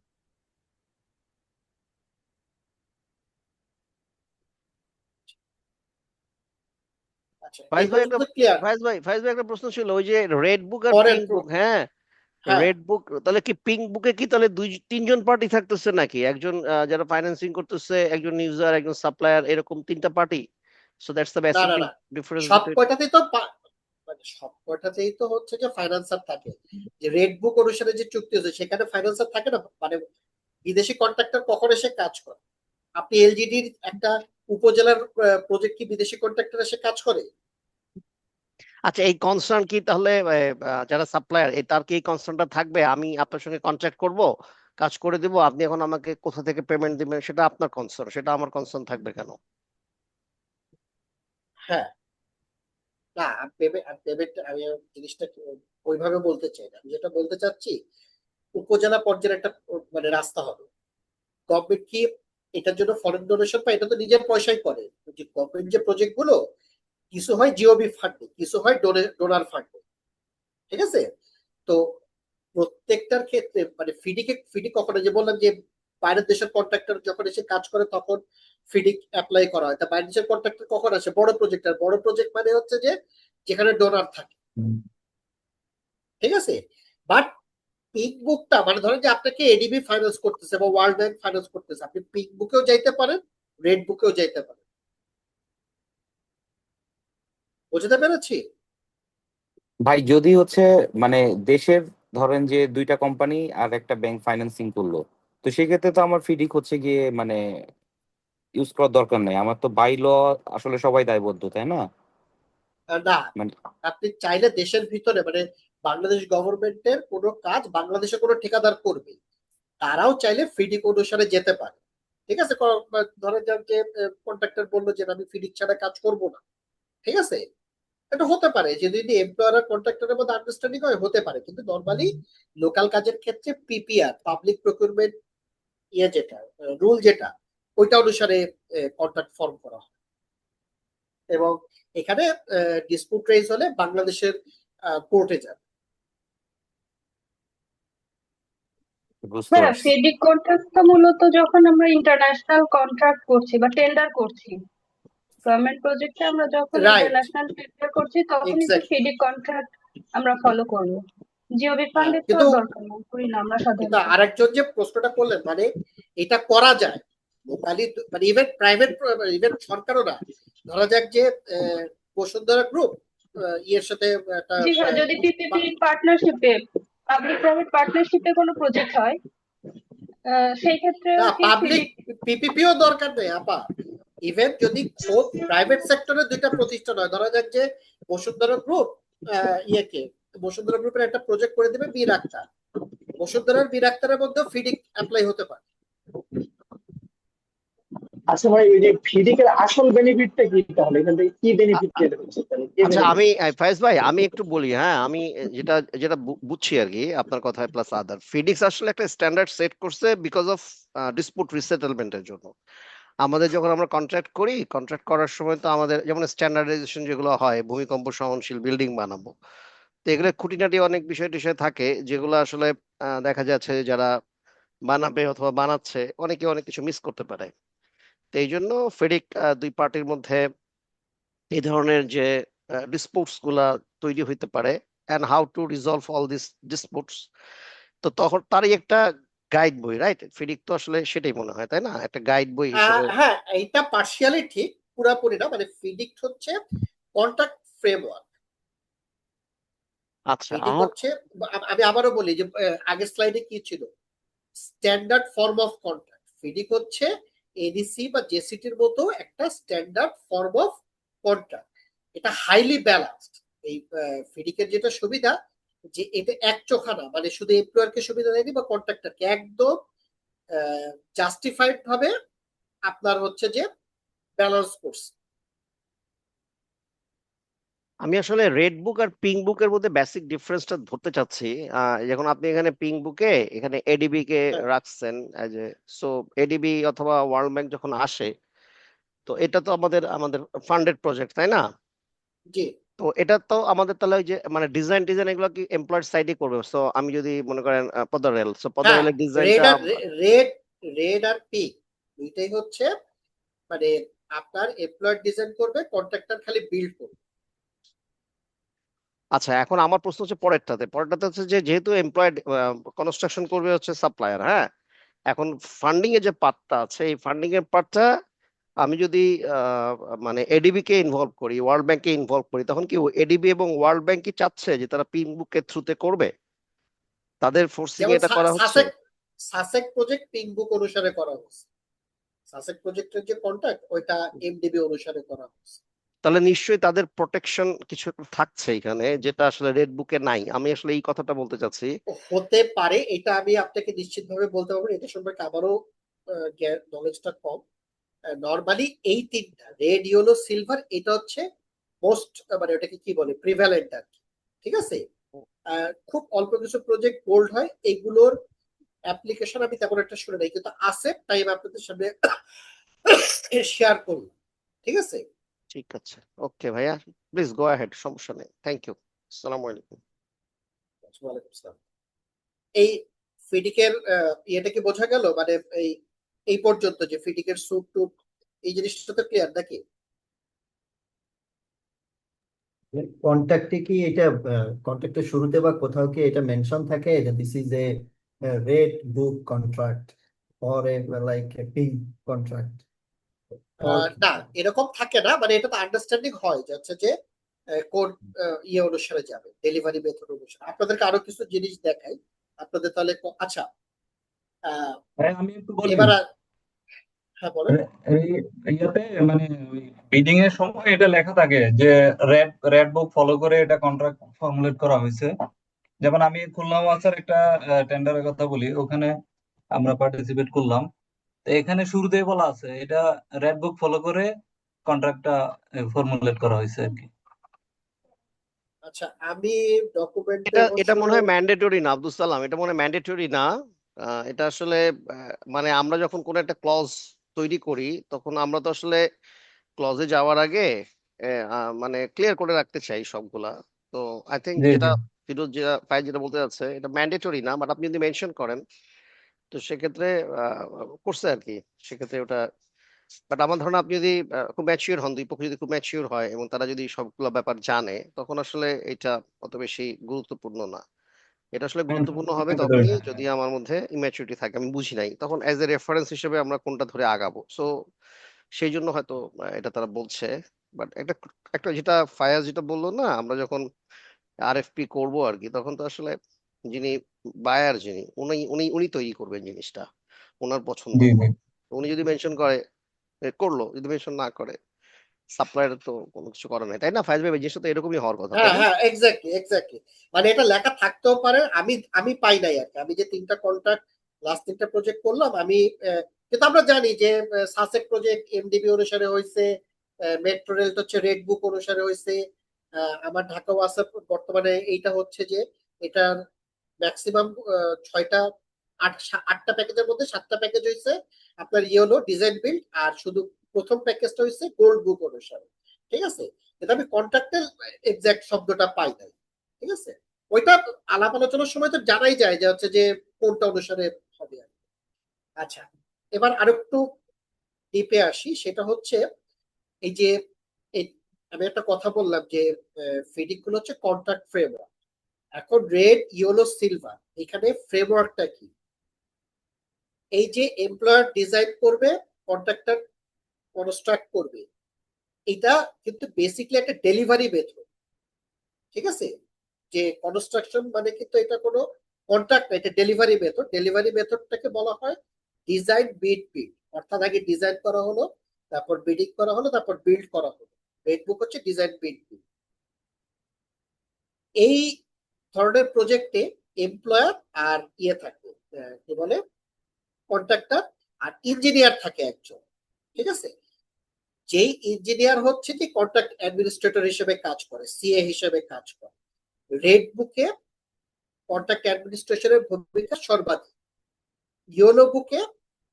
ফাইজ ভাই একটা ক্লিয়ার? ফাইজ ভাই একটা প্রশ্ন ছিল, ওই যে রেড বুক আর পরের পিঙ্ক বুক, হ্যাঁ হ্যাঁ রেড বুক, তাহলে কি পিঙ্ক বুকে কি তাহলে তিনজন পার্টি থাকতেছে নাকি? একজন যারা ফাইন্যান্সিং করতেছে, একজন ইউজার, একজন সাপ্লায়ার, এরকম তিনটা পার্টি? সো দ্যাটস দ্য না বেসিক না না ডিফারেন্স সব বিটুইন। কয়টাতেই তো মানে সব কয়টাতেই তো হচ্ছে যে ফাইন্যান্সার থাকে। যে রেড বুক অনুসারে যে চুক্তি হচ্ছে সেখানে ফাইন্যান্সার থাকে না, মানে বিদেশি কন্ট্রাক্টর কখন এসে কাজ করে? আপনি এলজিডির একটা উপজেলার প্রজেক্ট কি বিদেশি কন্ট্রাক্টর এসে কাজ করে? আচ্ছা, এই কনসার্ন কি তাহলে যারা সাপ্লায়ার তার কি এই কনসার্নটা থাকবে, আমি আপনার সঙ্গে কন্ট্রাক্ট করব, কাজ করে দিব, আপনি এখন আমাকে কোথা থেকে পেমেন্ট দিবেন সেটা আপনার কনসার্ন, সেটা আমার কনসার্ন থাকবে কেন? হ্যাঁ, না আমি জিনিসটা ওইভাবে বলতে চাই না। আমি যেটা বলতে চাচ্ছি উপজেলা পর্যায়ের একটা মানে রাস্তা হবে। গভর্নমেন্ট কি এটার জন্য ফরেন ডোনেশন পায়? এটা তো নিজের পয়সায় করে। যে গভর্নমেন্ট যে প্রজেক্ট গুলো কিছু হয় জিওবি ফান্ডে, কিছু হয় ডোনার ফান্ডে, ঠিক আছে? তো প্রত্যেকটার ক্ষেত্রে মানে ফিডি কখনো যে বললাম যে বাইরের দেশের কন্ট্রাক্টর যখন এসে কাজ করে তখন ফিডি অ্যাপ্লাই করা হয়। তা বাইরের দেশের কন্ট্রাক্টর কখন আসে? বড় প্রজেক্ট। আর বড় প্রজেক্ট মানে হচ্ছে যে যেখানে ডোনার থাকে, ঠিক আছে? বাট পিঙ্ক বুকটা মানে ধরেন যে আপনাকে এডিবি ফাইন্যান্স করতেছে বা ওয়ার্ল্ড ব্যাংক ফাইন্যান্স করতেছে, আপনি পিঙ্ক বুকেও যাইতে পারেন, রেড বুকেও যাইতে পারেন। বুঝতে পেরেছি? ভাই, যদি হচ্ছে মানে দেশের ধরেন যে দুইটা কোম্পানি আর একটা ব্যাংক ফাইন্যান্সিং করলো, তো সেক্ষেত্রে তো আমার ফিডিক হচ্ছে গিয়ে মানে ইউজ করার দরকার নাই। আমার তো বাই ল আসলে সবাই দায়বদ্ধ, তাই না? না, মানে আপনি চাইলে দেশের ভিতরে মানে বাংলাদেশ গভর্নমেন্টের কোনো কাজ বাংলাদেশে কোনো ঠিকাদার করবে, তারাও চাইলে ফিডিক অনুসারে যেতে পারে, ঠিক আছে? ধরেন যে কন্ট্রাক্টর বললো যে আমি ফিডিক ছাড়া কাজ করব না, ঠিক আছে? এটা হতে পারে যে যদি এমপ্লয়ার আর কন্ট্রাক্টরের মধ্যে আন্ডারস্ট্যান্ডিং হয়, হতে পারে। কিন্তু নর্মালি লোকাল কাজের ক্ষেত্রে পিপিআর পাবলিক প্রকিউরমেন্ট ইয়ে যেটা রুল যেটা ওইটা অনুসারে কন্ট্রাক্ট ফর্ম করা হয়। এবং এখানে ডিসপুট রেজ হলে বাংলাদেশের কোর্টে যাবে। বুঝতে হ্যাঁ, পারছি। ফেডিক কন্ট্রাক্টটা মূলত যখন আমরা ইন্টারন্যাশনাল কন্ট্রাক্ট করছি বা টেন্ডার করছি, গভর্নমেন্ট প্রজেক্টে আমরা যখন রাইট, ইন্টারন্যাশনাল টেন্ডার করছি তখনই তো এক্স্যাক্টলি। ফেডিক কন্ট্রাক্ট আমরা ফলো করবো। জিওবি ফান্ডের তো কিন্তু আর দরকার নেই, করি না আমরা সাধারণত। আরেকজন যে প্রশ্নটা করলেন মানে এটা করা যায় লোকালি, মানে ইভেন প্রাইভেট, ইভেন সরকারও না। ধরা যাক যে বসুন্ধরা গ্রুপ ইয়ের সাথে একটা জি হ্যাঁ, যদি পিপিপি পার্টনারশিপে, পাবলিক প্রাইভেট পার্টনারশিপে কোনো প্রজেক্ট হয়, সেই ক্ষেত্রে না কি পাবলিক ফেডিক? পিপিপিও দরকার নেই আপা। ইভেন যদি প্রাইভেট সেক্টরের দুইটা প্রতিষ্ঠান হয়, ধরা যাক যে বসুন্ধরা গ্রুপ ইয়েকে বসুন্ধরা গ্রুপের একটা প্রজেক্ট করে দেবে বীর আক্তার, বসুন্ধরার বীর আক্তারের মধ্যেও ফিডিং অ্যাপ্লাই হতে পারে। আচ্ছা ভাই, ওই যে ফিডিক এর আসল বেনিফিটটা কি, তাহলে এখান থেকে কি বেনিফিট পেতে হচ্ছে তাহলে, কি আচ্ছা benefit? আমি ফায়েজ ভাই আমি একটু বলি, হ্যাঁ আমি যেটা যেটা বুঝছি আর কি আপনার কথায় প্লাস আদার, ফিডিক্স আসলে একটা স্ট্যান্ডার্ড সেট করছে বিকজ অফ ডিসপুট রিসেটেলমেন্টের জন্য। আমাদের যখন আমরা কন্ট্রাক্ট করি, কন্ট্রাক্ট করার সময় তো আমাদের যেমন স্ট্যান্ডার্ডাইজেশন যেগুলো হয়, ভূমিকম্প সহনশীল বিল্ডিং বানাবো, তো এগুলো খুঁটিনাটি অনেক বিষয় টিষয় থাকে যেগুলো আসলে দেখা যাচ্ছে যারা বানাবে অথবা বানাচ্ছে অনেকে অনেক কিছু মিস করতে পারে। তো এই জন্য ফেডিক দুই পার্টির মধ্যে এই ধরনের যে ডিসপুটস গুলা তৈরি হইতে পারে and how to resolve all this disputes, তো তখন তারই একটা গাইড বই, রাইট? ফেডিক তো আসলে সেটাই মনে হয়, তাই না? একটা গাইড বই হিসেবে। হ্যাঁ, এইটা পার্শিয়ালি ঠিক, পুরাপুরি না। মানে ফিডিক হচ্ছে কন্ট্রাক্ট ফ্রেমওয়ার্ক। আচ্ছা ফিডিক আমার হচ্ছে, আমি আবারও বলি যে আগের স্লাইডে কি ছিল, standard form of contract. Fittig হচ্ছে এডিসি বা জেসিটির মতো একটা স্ট্যান্ডার্ড ফর্ম অফ কন্ট্রাক্ট। এটা হাইলি ব্যালেন্সড। এই ফিডিকের যেটা সুবিধা, যে এটা এক চোখা না, মানে শুধু এমপ্লয়ারকে সুবিধা দেয়নি বা কন্ট্রাক্টরকে, একদম জাস্টিফাইড ভাবে আপনার হচ্ছে যে ব্যালেন্স করছে। আমি আসলে রেড বুক আর পিঙ্ক বুকের মধ্যে বেসিক ডিফারেন্সটা ধরতে চাচ্ছি। যখন আপনি এখানে পিঙ্ক বুকে এখানে এডিবি কে হ্যাঁ, রাখছেন এজ এ, সো এডিবি অথবা ওয়ার্ল্ড ব্যাংক যখন আসে, তো এটা তো আমাদের আমাদের ফান্ডেড প্রজেক্ট, তাই না? জি। তো এটা তো আমাদের তাহলে ওই যে মানে ডিজাইন ডিজাইন এগুলো কি এমপ্লয়েড সাইডে করবে? সো আমি যদি মনে করেন পদারেল, সো হ্যাঁ, পদারেলের ডিজাইনটা রেড আর পিঙ্ক দুইটাই হচ্ছে মানে আপনার এমপ্লয়ার ডিজাইন করবে, কন্ট্রাক্টর খালি বিল্ড করবে। আচ্ছা এখন আমার প্রশ্ন হচ্ছে পরেরটাতে হচ্ছে যে যেহেতু এমপ্লয়েড কনস্ট্রাকশন করবে হচ্ছে সাপ্লায়ার, হ্যাঁ, এখন ফান্ডিং এর যে পার্টটা আছে, এই ফান্ডিং এর পার্টটা আমি যদি আহ, মানে এডিবি কে ইনভলভ করি, ওয়ার্ল্ড ব্যাংকে ইনভলভ করি, তখন কি এডিবি এবং ওয়ার্ল্ড ব্যাংক কি চাচ্ছে যে তারা পিঙ্ক বুকের থ্রুতে করবে? তাদের ফোর্সিং যেমন এটা করা হচ্ছে? সাসেক প্রজেক্ট পিঙ্ক বুক অনুসারে করা হচ্ছে। সাসেক প্রজেক্টের যে কন্ট্রাক্ট ওইটা এমডিবি অনুসারে করা হচ্ছে। তাহলে নিশ্চয়ই তাদের প্রোটেকশন কিছু একটা থাকছে এখানে, যেটা আসলে রেড বুকে নাই। আমি আসলে এই কথাটা বলতে চাচ্ছি। হতে পারে, এটা আমি আপনাকে নিশ্চিতভাবে বলতে পারবো না, এটা সম্পর্কে আমারও নলেজটা কম। নর্মালি এই তিনটা রেড, ইয়েলো, সিলভার, এটা হচ্ছে মোস্ট, মানে ওটাকে কি বলে, প্রিভ্যালেন্ট আর কি। ঠিক আছে, খুব অল্প কিছু প্রজেক্ট গোল্ড হয়, এগুলোর অ্যাপ্লিকেশন আমি তেমন একটা শুনে নাই, কিন্তু আছে, তাই আমি আপনাদের সামনে শেয়ার করলাম। ঠিক আছে, ঠিক আছে, ওকে ভাইয়া, প্লিজ গো অ্যাহেড, সমস্যা নেই, থ্যাংক ইউ, আসসালামু আলাইকুম। ওয়ালাইকুম আসসালাম। এই ফিডিকের ইয়েটা কি বোঝা গেল? মানে এই এই পর্যন্ত যে ফিডিকের স্যুট টুট, এই জিনিসটা তো ক্লিয়ার নাকি? কন্ট্যাক্টে কি এটা, কন্ট্যাক্টের শুরুতে বা কোথাও কি এটা মেনশন থাকে যে this is a red book contract or a like a pink contract? না, এরকম থাকে না। মানে এটা তো আন্ডারস্ট্যান্ডিং হয় যাচ্ছে যে কোন ইয়ে অনুসারে যাবে, ডেলিভারি মেথড অনুসারে। আপনাদেরকে আরো কিছু জিনিস দেখাই আপনাদের, তাহলে আচ্ছা হ্যাঁ, আমি একটু বলি। এবার হ্যাঁ বলেন। এই ইয়াতে মানে বিডিং এর সময় এটা লেখা থাকে যে রেড রেড বুক ফলো করে এটা কন্ট্রাক্ট ফর্মুলেট করা হয়েছে। যেমন আমি খুলনা ওয়াসার একটা টেন্ডারের কথা বলি, ওখানে আমরা পার্টিসিপেট করলাম। তো এখানে শুরুতেই বলা আছে এটা রেড বুক ফলো করে কন্ট্রাক্টটা ফর্মুলেট করা হয়েছে আর কি। আচ্ছা, আমি ডকুমেন্টে এটা অবশ্য এটা মনে হয় ম্যান্ডেটরি না আব্দুল সালাম, এটা মনে হয় ম্যান্ডেটরি না। এটা আসলে মানে আমরা যখন কোন একটা ক্লজ তৈরি করি, তখন আমরা তো আসলে ক্লজে যাওয়ার আগে মানে ক্লিয়ার করে রাখতে চাই সবগুলা। তো আই থিঙ্ক জি যেটা জি। ফিরোজ যেটা ফাইজ যেটা বলতে যাচ্ছে, এটা ম্যান্ডেটরি না, বাট আপনি যদি মেনশন করেন তো সেক্ষেত্রে করছে আর কি, সেক্ষেত্রে ওটা। বাট আমার ধারণা আপনি যদি খুব ম্যাচিওর হন, দুই পক্ষ যদি খুব ম্যাচিওর হয় এবং তারা যদি সবগুলো ব্যাপার জানে, তখন আসলে এটা অত বেশি গুরুত্বপূর্ণ না। এটা আসলে গুরুত্বপূর্ণ হবে তখনই যদি আমার মধ্যে ইম্যাচুরিটি থাকে, আমি বুঝি নাই, তখন অ্যাজ এ রেফারেন্স হিসেবে আমরা কোনটা ধরে আগাবো। সো সেই জন্য হয়তো এটা তারা বলছে। বাট একটা একটা যেটা ফায়াজ যেটা বললো না, আমরা যখন আরএফপি করব আর কি, তখন তো আসলে যিনি বায়ার, যিনি উনি উনি উনি তৈরি করবেন জিনিসটা ওনার পছন্দ জি জি। মতো। উনি যদি মেনশন করে করলো, যদি মেনশন না করে সাপ্লায়ার তো কোনো কিছু করে নাই, তাই না ফাইজ ভাই? এই জিনিসটা তো এরকমই হওয়ার কথা, তাই হ্যাঁ না? হ্যাঁ, এক্স্যাক্টলি এক্স্যাক্টলি। মানে এটা লেখা থাকতেও পারে, আমি পাই নাই আর কি। আমি যে তিনটা কন্ট্রাক্ট লাস্ট তিনটা প্রজেক্ট করলাম, আমি কিন্তু আমরা জানি যে সাসেক প্রজেক্ট এমডিবি অনুসারে হয়েছে, মেট্রো রেল হচ্ছে রেড বুক অনুসারে হয়েছে, আমার ঢাকা ওয়াসাপ বর্তমানে এইটা হচ্ছে যে এটার ম্যাক্সিমাম 6টা 8টা প্যাকেজের মধ্যে 7টা প্যাকেজ হয়েছে আপনার ইয়েলো ডিজাইন বিল্ড, আর শুধু প্রথম প্যাকেজটা হয়েছে গোল্ড বুক অনুসারে। ঠিক আছে, কিন্তু আমি কন্ট্রাক্টের এক্সাক্ট শব্দটা পাই নাই। ঠিক আছে, ওইটা আলাপ আলোচনার সময় তো জানাই যায় যে হচ্ছে যে কোনটা অনুসারে হবে আর কি। আচ্ছা, এবার আরেকটু ডিপে আসি, সেটা হচ্ছে এই যে আমি একটা কথা বললাম যে ফিডিং গুলো হচ্ছে কন্ট্রাক্ট ফ্রেমওয়ার্ক। এখন রেড ইয়েলো সিলভার এখানে ফ্রেমওয়ার্কটা কি? এই যে এমপ্লয়ার ডিজাইন করবে, কন্ট্রাক্টর কনস্ট্রাক্ট করবে, এটা কিন্তু বেসিক্যালি একটা ডেলিভারি মেথড। ঠিক আছে, যে কনস্ট্রাকশন মানে কিন্তু এটা কোনো কন্ট্রাক্ট না, এটা ডেলিভারি মেথড। ডেলিভারি মেথডটাকে বলা হয় ডিজাইন বিড বিল্ড, অর্থাৎ আগে ডিজাইন করা হলো, তারপর বিডিং করা হলো, তারপর বিল্ড করা হলো। রেড বুক হচ্ছে ডিজাইন বিড বিল্ড। এই ধরনের প্রজেক্টে এমপ্লয়ার আর ইয়ে থাকে, কি বলে, কন্ট্রাক্টর আর ইঞ্জিনিয়ার থাকে একজন। ঠিক আছে, যেই ইঞ্জিনিয়ার হচ্ছে যে কন্ট্রাক্ট অ্যাডমিনিস্ট্রেটর হিসেবে কাজ করে, সিএ হিসেবে কাজ করে। রেড বুকে কন্ট্রাক্ট অ্যাডমিনিস্ট্রেশনের ভূমিকা সর্বাধিক।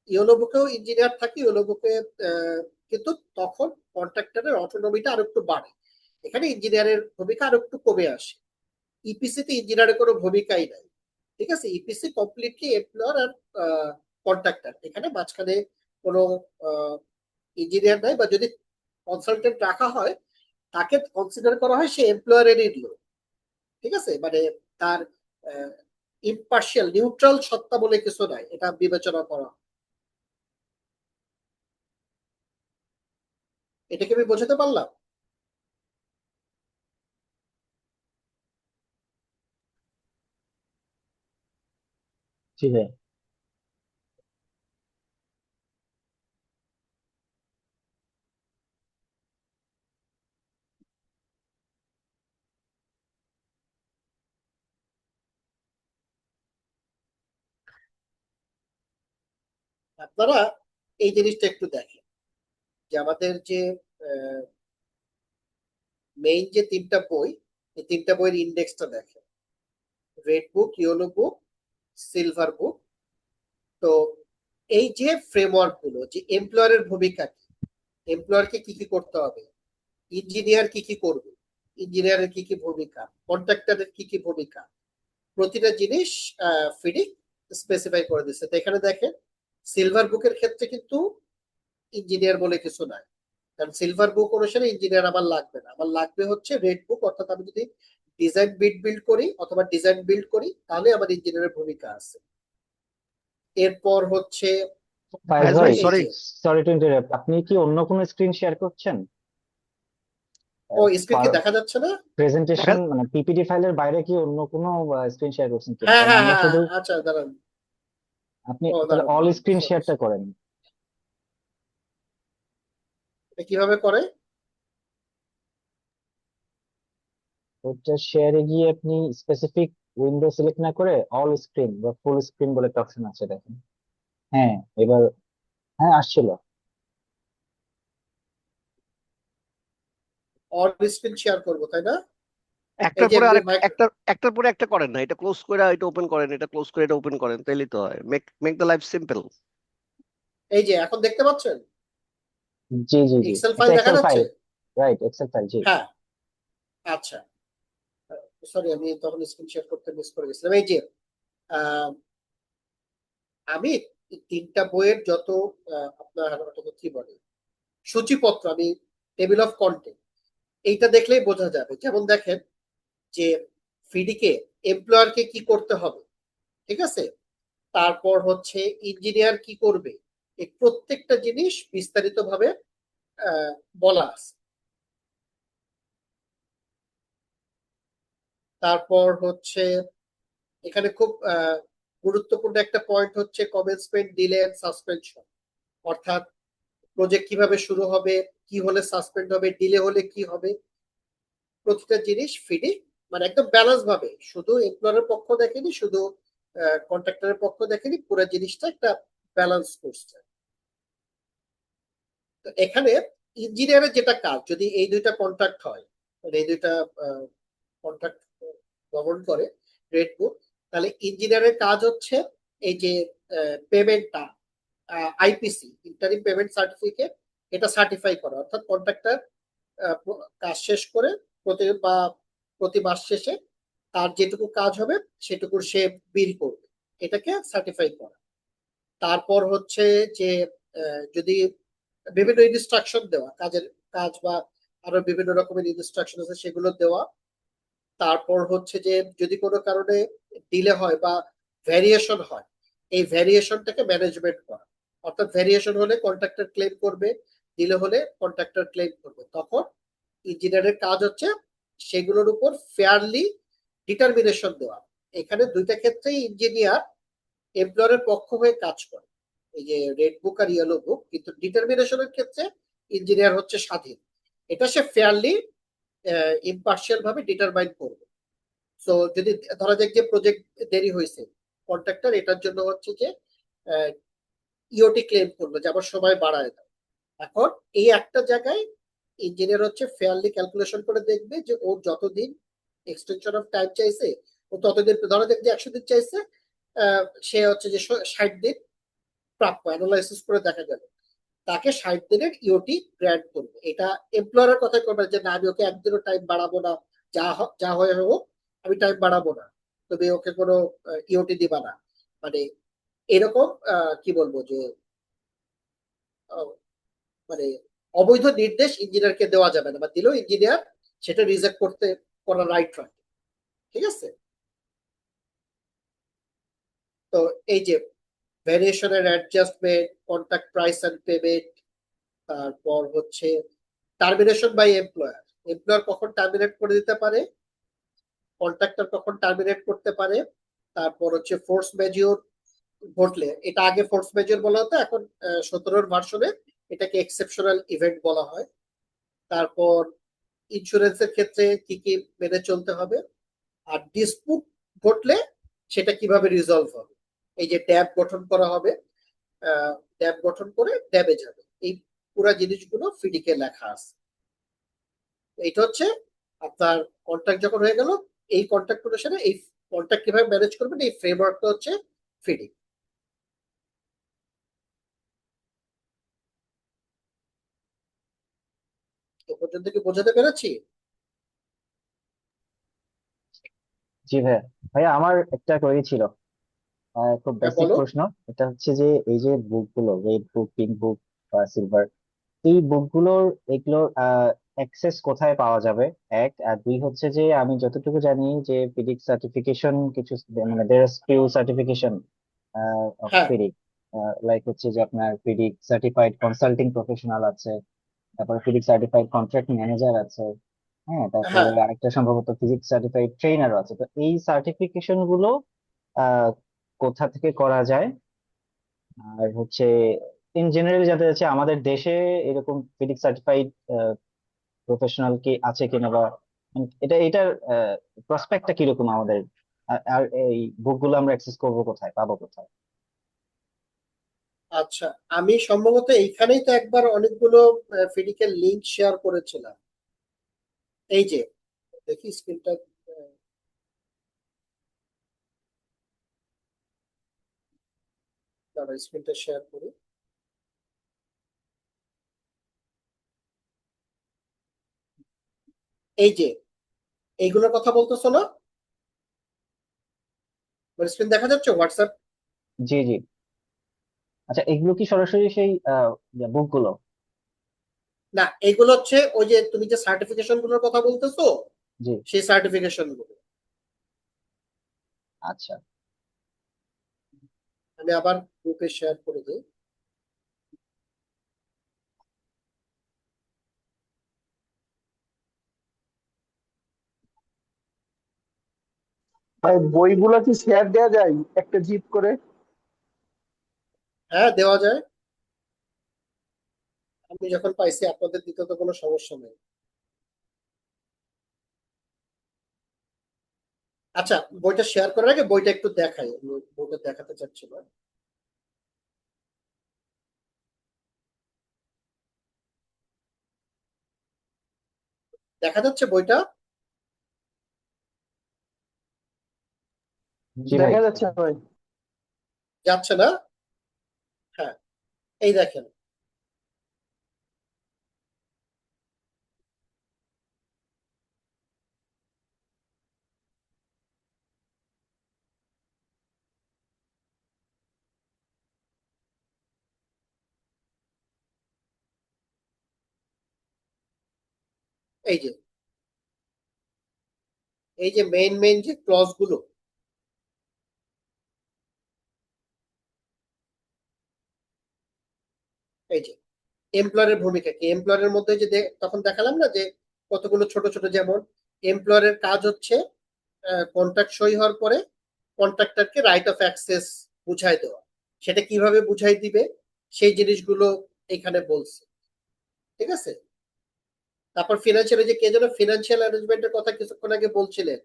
ইয়েলো বুকেও ইঞ্জিনিয়ার থাকে, ইয়েলো বুকে কিন্তু তখন কন্ট্রাক্টরের অটোনমিটা আরো একটু বাড়ে, এখানে ইঞ্জিনিয়ারের ভূমিকা আরো একটু কমে আসে। ইপিসি তে ইঞ্জিনিয়ারের কোনো ভূমিকাই নাই। ঠিক আছে, ইপিসি কমপ্লিটলি এমপ্লয়ার আর কন্ট্রাক্টর, এখানে মাঝখানে কোনো ইঞ্জিনিয়ার নাই, বা যদি কনসালটেন্ট রাখা হয় তাকে কনসিডার করা হয় সে এমপ্লয়ারেরই লোক। ঠিক আছে, মানে তার ইম্পার্শিয়াল নিউট্রাল সত্তা বলে কিছু নাই, এটা বিবেচনা করা হয়। এটাকে আমি বোঝাতে পারলাম? জি ভাই। আপনারা এই জিনিসটা একটু দেখেন যে আমাদের যে মেইন যে 3টা বই, এই 3টা বইয়ের ইন্ডেক্সটা দেখেন, রেড বুক, ইয়েলো বুক, সিলভার বুক। তো এই যে ফ্রেমওয়ার্ক গুলো, যে এমপ্লয়ারের ভূমিকা কি, এমপ্লয়ারকে কি কি করতে হবে, ইঞ্জিনিয়ার কি কি করবে, ইঞ্জিনিয়ারের কি কি ভূমিকা, কন্ট্রাক্টরের কি কি ভূমিকা, প্রতিটা জিনিস ফিডিং স্পেসিফাই করে দিচ্ছে। তো এখানে দেখেন সিলভার বুকের ক্ষেত্রে কিন্তু ইঞ্জিনিয়ার বলে কিছু নাই, কারণ সিলভার বুক অনুসারে ইঞ্জিনিয়ার আমার লাগবে না, আমার লাগবে হচ্ছে রেড বুক। অর্থাৎ আমি যদি ডিজাইন বিল্ড করি অথবা ডিজাইন বিল্ড করি তাহলে আমার ইঞ্জিনিয়ারের ভূমিকা আছে। এরপর হচ্ছে ফায়েজ ফায়েজ ভাই, ভাই, সরি, সরি টু ইন্টারাপ্ট, আপনি কি অন্য কোনো স্ক্রিন শেয়ার করছেন? ও স্ক্রিন কি দেখা যাচ্ছে না? প্রেজেন্টেশন মানে পিপিটি ফাইলের বাইরে কি অন্য কোনো স্ক্রিন শেয়ার করছেন কিনা? হ্যাঁ কারণ হ্যাঁ আমরা হ্যাঁ, শুধু, আচ্ছা দাঁড়ান, আপনি ও তাহলে দাঁড়ান অল দাঁড়ান, স্ক্রিন সরি, শেয়ারটা করেন। এটা কিভাবে করে? ওটা শেয়ারে গিয়ে আপনি স্পেসিফিক উইন্ডো সিলেক্ট না করে অল স্ক্রিন বা ফুল স্ক্রিন বলে একটা অপশন আছে, দেখেন। হ্যাঁ, এবার হ্যাঁ আসছিল। অল স্ক্রিন শেয়ার করবো তাই না? এই একটার যে পরে আরেক মাইক্রো, একটার পরে একটা করেন না, এটা ক্লোজ করে এটা ওপেন করেন, এটা ক্লোজ করে এটা ওপেন করেন, তাইলেই তো হয়। Make make the life simple. এই যে এখন দেখতে পাচ্ছেন জি জি জি, এক্সেল একটা ফাইল দেখা এক্সেল যাচ্ছে? ফাইল, রাইট, এক্সেল ফাইল, জি। হ্যাঁ, আচ্ছা, সরি আমি তখন স্ক্রিন শেয়ার করতে মিস করে গেছিলাম। এই যে আহ, আমি 3টা বইয়ের যত আপনার ওটাকে কি বলে সূচিপত্র, আমি টেবিল অফ কন্টেন্ট, এইটা দেখলেই বোঝা যাবে। যেমন দেখেন যে ফিডিকে এমপ্লয়ারকে কি করতে হবে, ঠিক আছে, তারপর হচ্ছে ইঞ্জিনিয়ার কি করবে, এই প্রত্যেকটা জিনিস বিস্তারিত ভাবে বলা আছে। তারপর হচ্ছে এখানে খুব গুরুত্বপূর্ণ একটা পয়েন্ট হচ্ছে কমেন্সমেন্ট, ডিলে এন্ড সাসপেনশন, অর্থাৎ প্রজেক্ট কিভাবে শুরু হবে, কি হলে সাসপেন্ড হবে, ডিলে হলে কি হবে, প্রতিটা জিনিস ফিডে মানে একদম ব্যালেন্স ভাবে, শুধু এমপ্লয়ারের পক্ষ দেখেনি, শুধু কন্ট্রাক্টরের পক্ষ দেখেনি, পুরো জিনিসটা একটা ব্যালেন্স করছে। তো এখানে ইঞ্জিনিয়ারের যেটা কাজ, যদি এই দুইটা কন্ট্রাক্ট হয়, মানে এই দুইটা কন্ট্রাক্ট গভর্ন করে রেট বুক, তাহলে ইঞ্জিনিয়ারের কাজ হচ্ছে এই যে পেমেন্টটা, আইপিসি ইন্টারিম পেমেন্ট সার্টিফিকেট, এটা সার্টিফাই করা, অর্থাৎ কন্ট্রাক্টর কাজ শেষ করে প্রতি মাস শেষে তার যেটুকু কাজ হবে সেটুকুর সে বিল করবে, এটাকে সার্টিফাই করা। তারপর হচ্ছে যে যদি বিভিন্ন ইনস্ট্রাকশন দেওয়া, কাজ বা আরো বিভিন্ন রকমের ইনস্ট্রাকশন আছে সেগুলো দেওয়া। তারপর হচ্ছে যে যদি কোনো কারণে ডিলে হয় বা ভ্যারিয়েশন হয়, এই ভ্যারিয়েশনটাকে ম্যানেজমেন্ট করা, অর্থাৎ ভ্যারিয়েশন হলে কন্ট্রাক্টর ক্লেম করবে, ডিলে হলে কন্ট্রাক্টর ক্লেম করবে, তখন ইঞ্জিনিয়ারের কাজ হচ্ছে সেগুলোর উপর ফেয়ারলি ডিটারমিনেশন দেওয়া। এখানে দুইটা ক্ষেত্রেই ইঞ্জিনিয়ার এমপ্লয়ারের পক্ষ হয়ে কাজ করে, এই যে রেড বুক আর ইয়েলো বুক, কিন্তু ডিটারমিনেশনের ক্ষেত্রে ইঞ্জিনিয়ার হচ্ছে স্বাধীন, এটা সে ফেয়ারলি ইম্পার্শিয়াল ভাবে ডিটারমাইন করবে। সো যদি ধরা যাক যে প্রজেক্ট দেরি হয়েছে, কন্ট্রাক্টর এটার জন্য হচ্ছে যে ইওটি ক্লেম করলো যে আমার সময় বাড়ায় দাও, এখন এই একটা জায়গায় ইঞ্জিনিয়ার হচ্ছে ফেয়ারলি ক্যালকুলেশন করে দেখবে যে ও যতদিন এক্সটেনশন অফ টাইম চাইছে, ও ততদিন, ধরা যাক যে 100 দিন চাইছে, সে হচ্ছে যে 60 দিন প্রাপ্য, অ্যানালাইসিস করে দেখা গেল তাকে 60 দিনের ইওটি গ্র্যান্ট করবে। এটা এমপ্লয়ারের কথা করবে যে না, আমি ওকে একদিনও টাইম বাড়াবো না, যা হয়ে হোক আমি টাইম বাড়াবো না, তুমি ওকে কোনো ইওটি দিবা না, মানে এরকম কি বলবো যে মানে অবৈধ নির্দেশ ইঞ্জিনিয়ারকে দেওয়া যাবে না, বা দিলেও ইঞ্জিনিয়ার সেটা রিজেক্ট করার রাইট রাখে। ঠিক আছে? তো এই যে ভ্যারিয়েশনের adjustment, contract price and payment, তারপর হচ্ছে টার্মিনেশন বাই এমপ্লয়ার, এমপ্লয়ার কখন টার্মিনেট করে দিতে পারে, কন্ট্রাক্টর কখন টার্মিনেট করতে পারে, তারপর হচ্ছে ফোর্স মেজিওর ঘটলে, এটা আগে ফোর্স মেজিওর বলা হতো, এখন 17 ভার্সনে এটাকে এক্সেপশনাল ইভেন্ট বলা হয়। তারপর ইন্স্যুরেন্সের ক্ষেত্রে কি কি মেনে চলতে হবে, আর ডিসপুট ঘটলে সেটা কিভাবে রিজলভ হবে, এই যে ট্যাব গঠন করা হবে, ট্যাব গঠন করে ট্যাবে যাবে, এই পুরো জিনিসগুলো ফিডিকে লেখা আছে। এইটা হচ্ছে আপনার কন্ট্রাক্ট যখন হয়ে গেল, এই কন্ট্রাক্ট অনুসারে এই কন্ট্রাক্ট কিভাবে ম্যানেজ করবেন, এই ফ্রেমওয়ার্কটা হচ্ছে ফিডিং। এ পর্যন্ত কি বোঝাতে পেরেছি? জি ভাইয়া। ভাইয়া আমার একটা কোয়েরি ছিল, খুব হ্যাঁ বেসিক বলো। প্রশ্ন। এটা হচ্ছে যে এই যে বুকগুলো, রেড বুক, পিঙ্ক বুক বা সিলভার, এই বুকগুলোর এগুলোর অ্যাক্সেস কোথায় পাওয়া যাবে? এক। আর দুই হচ্ছে যে আমি যতটুকু জানি যে ফিডিক সার্টিফিকেশন কিছু, মানে দের ফিউ সার্টিফিকেশন অফ হ্যাঁ ফিডিক, লাইক হচ্ছে যে আপনার ফিডিক সার্টিফাইড কনসাল্টিং প্রফেশনাল আছে, তারপরে ফিডিক সার্টিফাইড কন্ট্রাক্ট ম্যানেজার আছে, হ্যাঁ, তারপরে হ্যাঁ আরেকটা সম্ভবত ফিজিক্স সার্টিফাইড ট্রেনারও আছে। তো এই সার্টিফিকেশন গুলো আহ কোথা থেকে করা যায়? আর হচ্ছে ইন জেনারেল যাতে হচ্ছে আমাদের দেশে এরকম ফিজিক্স সার্টিফাইড প্রফেশনাল কি আছে কিনা, বা এটার প্রসপেক্টটা কিরকম আমাদের, আর এই বুকগুলো আমরা অ্যাক্সেস করবো কোথায়, পাবো কোথায়? আচ্ছা, আমি সম্ভবত এইখানেই তো একবার অনেকগুলো ফিডিকের লিংক শেয়ার করেছিলাম, এই যে দেখি স্ক্রিনটা, স্ক্রিনটা শেয়ার করি। এই যে এইগুলোর কথা বলতেছো না, স্ক্রিন দেখা যাচ্ছে হোয়াটসঅ্যাপ? জি জি। আচ্ছা, এগুলো কি সরাসরি সেই বুকগুলো? না, এগুলো হচ্ছে ওই যে তুমি যে সার্টিফিকেশন গুলোর কথা বলতেছো, জি। সেই সার্টিফিকেশন গুলো। আচ্ছা। আমি আবার গ্রুপে শেয়ার করে দিই। ভাই বইগুলো কি শেয়ার দেওয়া যায় একটা জিপ করে? হ্যাঁ দেওয়া যায়, আমি যখন পাইছি আপনাদের দিতে তো কোনো সমস্যা নেই। আচ্ছা, বইটা শেয়ার করার আগে বইটা একটু দেখাই, আমি বইটা দেখাতে চাচ্ছি না। দেখা যাচ্ছে বইটা? জি ভাই। দেখা যাচ্ছে ভাই। যাচ্ছে না? হ্যাঁ, এই দেখেন, এই যে মেইন যে ক্লজ গুলো, এই যে এমপ্লয়ারের ভূমিকা কি, এমপ্লয়ারের মধ্যে যে তখন দেখালাম না যে কতগুলো ছোট ছোট, যেমন এমপ্লয়ারের কাজ হচ্ছে কন্ট্রাক্ট সই হওয়ার পরে কন্ট্রাক্টরকে রাইট অফ অ্যাক্সেস বুঝাই দেওয়া। সেটা কিভাবে বুঝাই দিবে সেই জিনিসগুলো এখানে বলছে, ঠিক আছে। তারপর ফিনান্সিয়াল, যে কে যেন ফিনান্সিয়াল অ্যারেঞ্জমেন্টের কথা কিছুক্ষণ আগে বলছিলেন,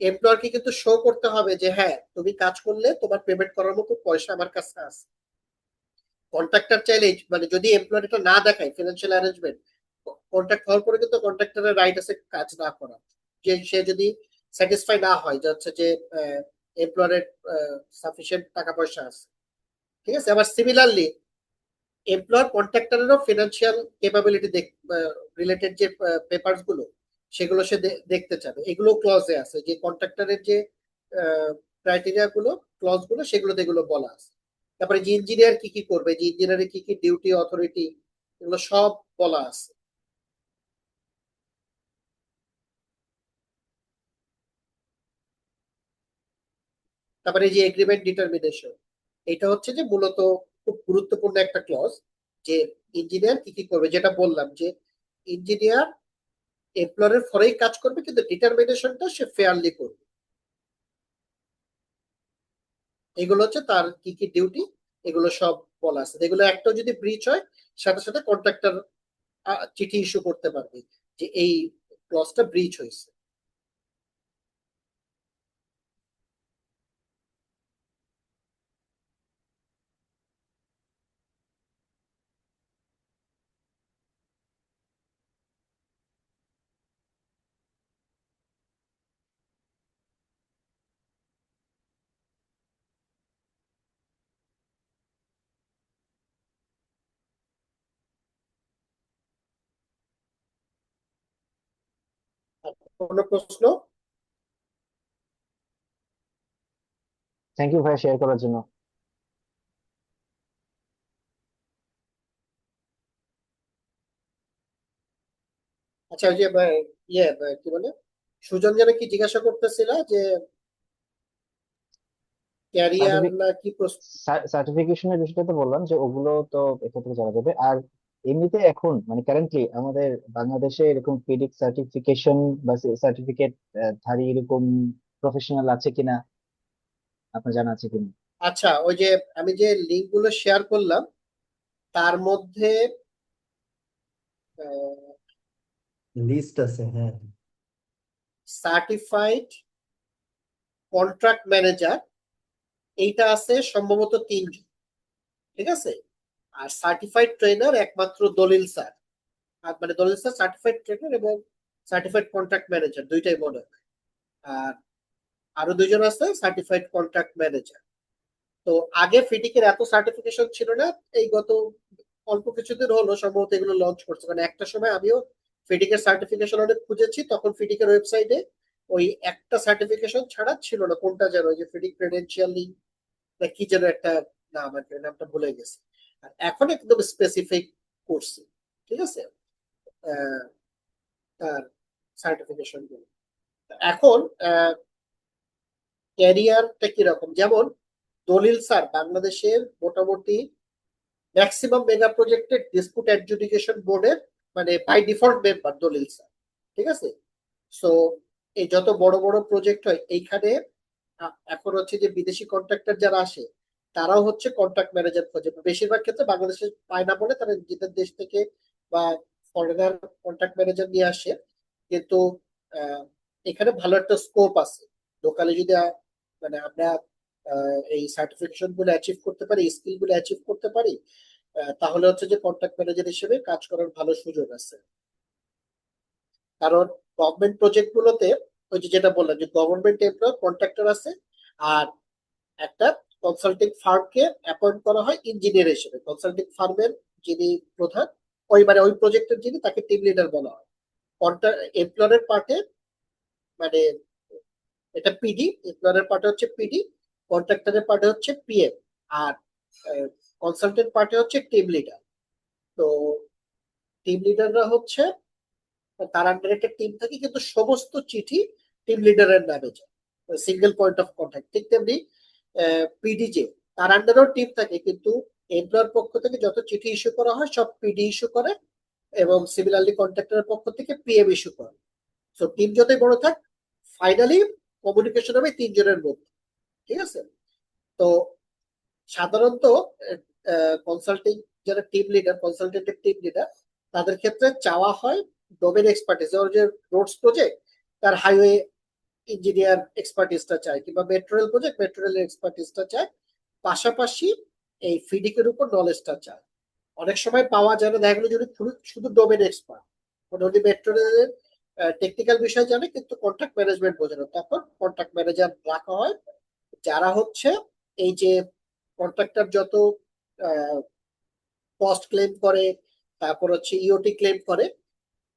এমপ্লয়ারকে কিন্তু শো করতে হবে যে হ্যাঁ তুমি কাজ করলে তোমার পেমেন্ট করার মতো পয়সা আমার কাছে আছে। কন্ট্রাক্টর চাইলে, মানে যদি এমপ্লয়ার এটা না দেখায় ফিনান্সিয়াল অ্যারেঞ্জমেন্ট, কন্ট্রাক্ট হওয়ার পরে কিন্তু কন্ট্রাক্টরের রাইট আছে কাজ না করা, যে সে যদি স্যাটিসফাই না হয় যে হচ্ছে যে এমপ্লয়ারের সাফিসিয়েন্ট টাকা পয়সা আছে, ঠিক আছে। আবার সিমিলারলি এমপ্লয়ার কন্ট্রাক্টরেরও ফিনান্সিয়াল ক্যাপাবিলিটি রিলেটেড যে পেপারস গুলো, সেগুলো সে দেখতে চাবে। এগুলো ক্লজে আছে, যে কন্ট্রাক্টরের যে ক্রাইটেরিয়া গুলো, ক্লজ গুলো, সেগুলোতে এগুলো বলা আছে। তারপরে যে ইঞ্জিনিয়ার কি কি করবে, যে ইঞ্জিনিয়ারের কি কি ডিউটি, অথরিটি, এগুলো সব বলা আছে। তারপরে যে এগ্রিমেন্ট ডিটারমিনেশন, এটা হচ্ছে যে মূলত খুব গুরুত্বপূর্ণ একটা ক্লজ, যে ইঞ্জিনিয়ার কি কি করবে, যেটা বললাম যে ইঞ্জিনিয়ার এমপ্লয়ারের ফরেই কাজ করবে, কিন্তু ডিটারমিনেশনটা সে ফেয়ারলি করবে। এগুলো হচ্ছে তার কি কি ডিউটি, এগুলো সব বলা আছে। এগুলো একটা যদি ব্রিচ হয়, সাথে সাথে কন্ট্রাক্টর চিঠি ইস্যু করতে পারবে যে এই ক্লজটা ব্রিচ হয়েছে। কোনো প্রশ্ন? থ্যাংক ইউ ভাই শেয়ার করার জন্য। আচ্ছা, ওই যে কি বলে, সুজন যেন কি জিজ্ঞাসা করতেছিল যে ক্যারিয়ার না কি প্রশ্ন? সার্টিফিকেশনের বিষয়টা তো বললাম যে ওগুলো তো এক্ষেত্রে জানা যাবে। আর এমনিতে এখন মানে কারেন্টলি আমাদের বাংলাদেশে এরকম পিডিক সার্টিফিকেশন বা সার্টিফিকেট ধারী এরকম প্রফেশনাল আছে কিনা, আপনার জানা আছে কিনা? আচ্ছা, ওই যে আমি যে লিঙ্ক গুলো শেয়ার করলাম তার মধ্যে লিস্ট আছে, হ্যাঁ। সার্টিফাইড কন্ট্রাক্ট ম্যানেজার এইটা আছে সম্ভবত 3 জন, ঠিক আছে। আর সার্টিফাইড ট্রেনার একমাত্র দলিল স্যার, আর মানে দলিল স্যার সার্টিফাইড ট্রেনার এবং সার্টিফাইড কন্ট্রাক্ট ম্যানেজার দুইটাই মনে হয়। আর আরো 2 জন আছে সার্টিফাইড কন্ট্রাক্ট ম্যানেজার। তো আগে ফিডিকের এত সার্টিফিকেশন ছিল না, এই গত অল্প কিছুদিন হলো সম্ভবত এগুলো লঞ্চ করছে। মানে একটা সময় আমিও ফিডিকের সার্টিফিকেশন অনেক খুঁজেছি, তখন ফিডিকের ওয়েবসাইটে ওই একটা সার্টিফিকেশন ছাড়া ছিল না, কোনটা যেন, ওই যে ফিডিক ক্রেডেনশিয়ালিং না কি যেন একটা নাম, আর কি নামটা ভুলে গেছে। আর এখন একদম স্পেসিফিক করছে, ঠিক আছে, তার সার্টিফিকেশন গুলো। এখন ক্যারিয়ারটা কিরকম, যেমন দলিল স্যার বাংলাদেশের মোটামুটি ম্যাক্সিমাম মেগা প্রজেক্টের ডিসপুট অ্যাডজুডিকেশন বোর্ডের মানে বাই ডিফল্ট মেম্বার দলিল স্যার, ঠিক আছে। সো এই যত বড় বড় প্রজেক্ট হয় এইখানে এখন হচ্ছে যে বিদেশি কন্ট্রাক্টর যারা আসে তারাও হচ্ছে কন্ট্রাক্ট ম্যানেজার খোঁজে। বেশিরভাগ ক্ষেত্রে বাংলাদেশে পায় না বলে তারা নিজেদের দেশ থেকে বা ফরেনার কন্ট্রাক্ট ম্যানেজার নিয়ে আসে। কিন্তু এখানে ভালো একটা স্কোপ আছে লোকালি, যদি মানে আমরা এই সার্টিফিকেশন গুলো অ্যাচিভ করতে পারি, স্কিল গুলো অ্যাচিভ করতে পারি, তাহলে হচ্ছে যে কন্ট্রাক্ট ম্যানেজার হিসেবে কাজ করার ভালো সুযোগ আছে। কারণ গভর্নমেন্ট প্রজেক্ট গুলোতে ওই যে যেটা বললাম যে গভর্নমেন্ট এমপ্লয় কন্ট্রাক্টর আছে, আর একটা কনসাল্টিং ফার্মকে অ্যাপয়েন্ট করা হয় ইঞ্জিনিয়ার হিসেবে। কনসাল্টিং ফার্মের যিনি প্রধান, ওই প্রজেক্টের যিনি, তাকে টিম লিডার বলা হয়। এমপ্লয়ারের পার্টে মানে এটা পিডি, এমপ্লয়ারের পার্টে হচ্ছে পিডি, কন্ট্রাক্টরের পার্টে হচ্ছে পিএম, আর কনসালটেন্ট পার্টে হচ্ছে টিম লিডার। তো টিম লিডাররা হচ্ছে, তার আন্ডারে একটা টিম থাকে, কিন্তু সমস্ত চিঠি টিম লিডারের নামে যায়, সিঙ্গেল পয়েন্ট অফ কন্ট্যাক্ট। ঠিক তেমনি পিডিজে, তার আন্ডারেও টিম থাকে, কিন্তু এমপ্লয়ার পক্ষ থেকে যত চিঠি ইস্যু করা হয় সব পিডি ইস্যু করে, এবং সিমিলারলি কন্ট্রাক্টরের পক্ষ থেকে পিএম ইস্যু করে। সো টিম যতই বড় থাক, ফাইনালি কমিউনিকেশন হবে তিনজনের মধ্যে। ঠিক আছে? তো সাধারণত কনসাল্টিং যারা টিম লিডার, কনসালটেন্টের টিম লিডার, তাদের ক্ষেত্রে চাওয়া হয় ডোমেন এক্সপার্টিস। যেমন যে রোডস প্রজেক্ট, তার হাইওয়ে ইঞ্জিনিয়ার এক্সপার্টিসটা চায়, কিংবা মেট্রো রেল প্রজেক্ট, মেট্রো রেলের এক্সপার্টিসটা চায়, পাশাপাশি এই ফিডিং এর উপর নলেজটা চায়। অনেক সময় পাওয়া যায় না, দেখা গেলো যদি শুধু ডোমেন এক্সপার্ট, মোটামুটি মেট্রো রেলের টেকনিক্যাল বিষয় জানে কিন্তু কন্ট্রাক্ট ম্যানেজমেন্ট বোঝে না, তখন কন্ট্রাক্ট ম্যানেজার রাখা হয়, যারা হচ্ছে এই যে কন্ট্রাক্টর যত কস্ট ক্লেম করে, তারপর হচ্ছে ইওটি ক্লেম করে,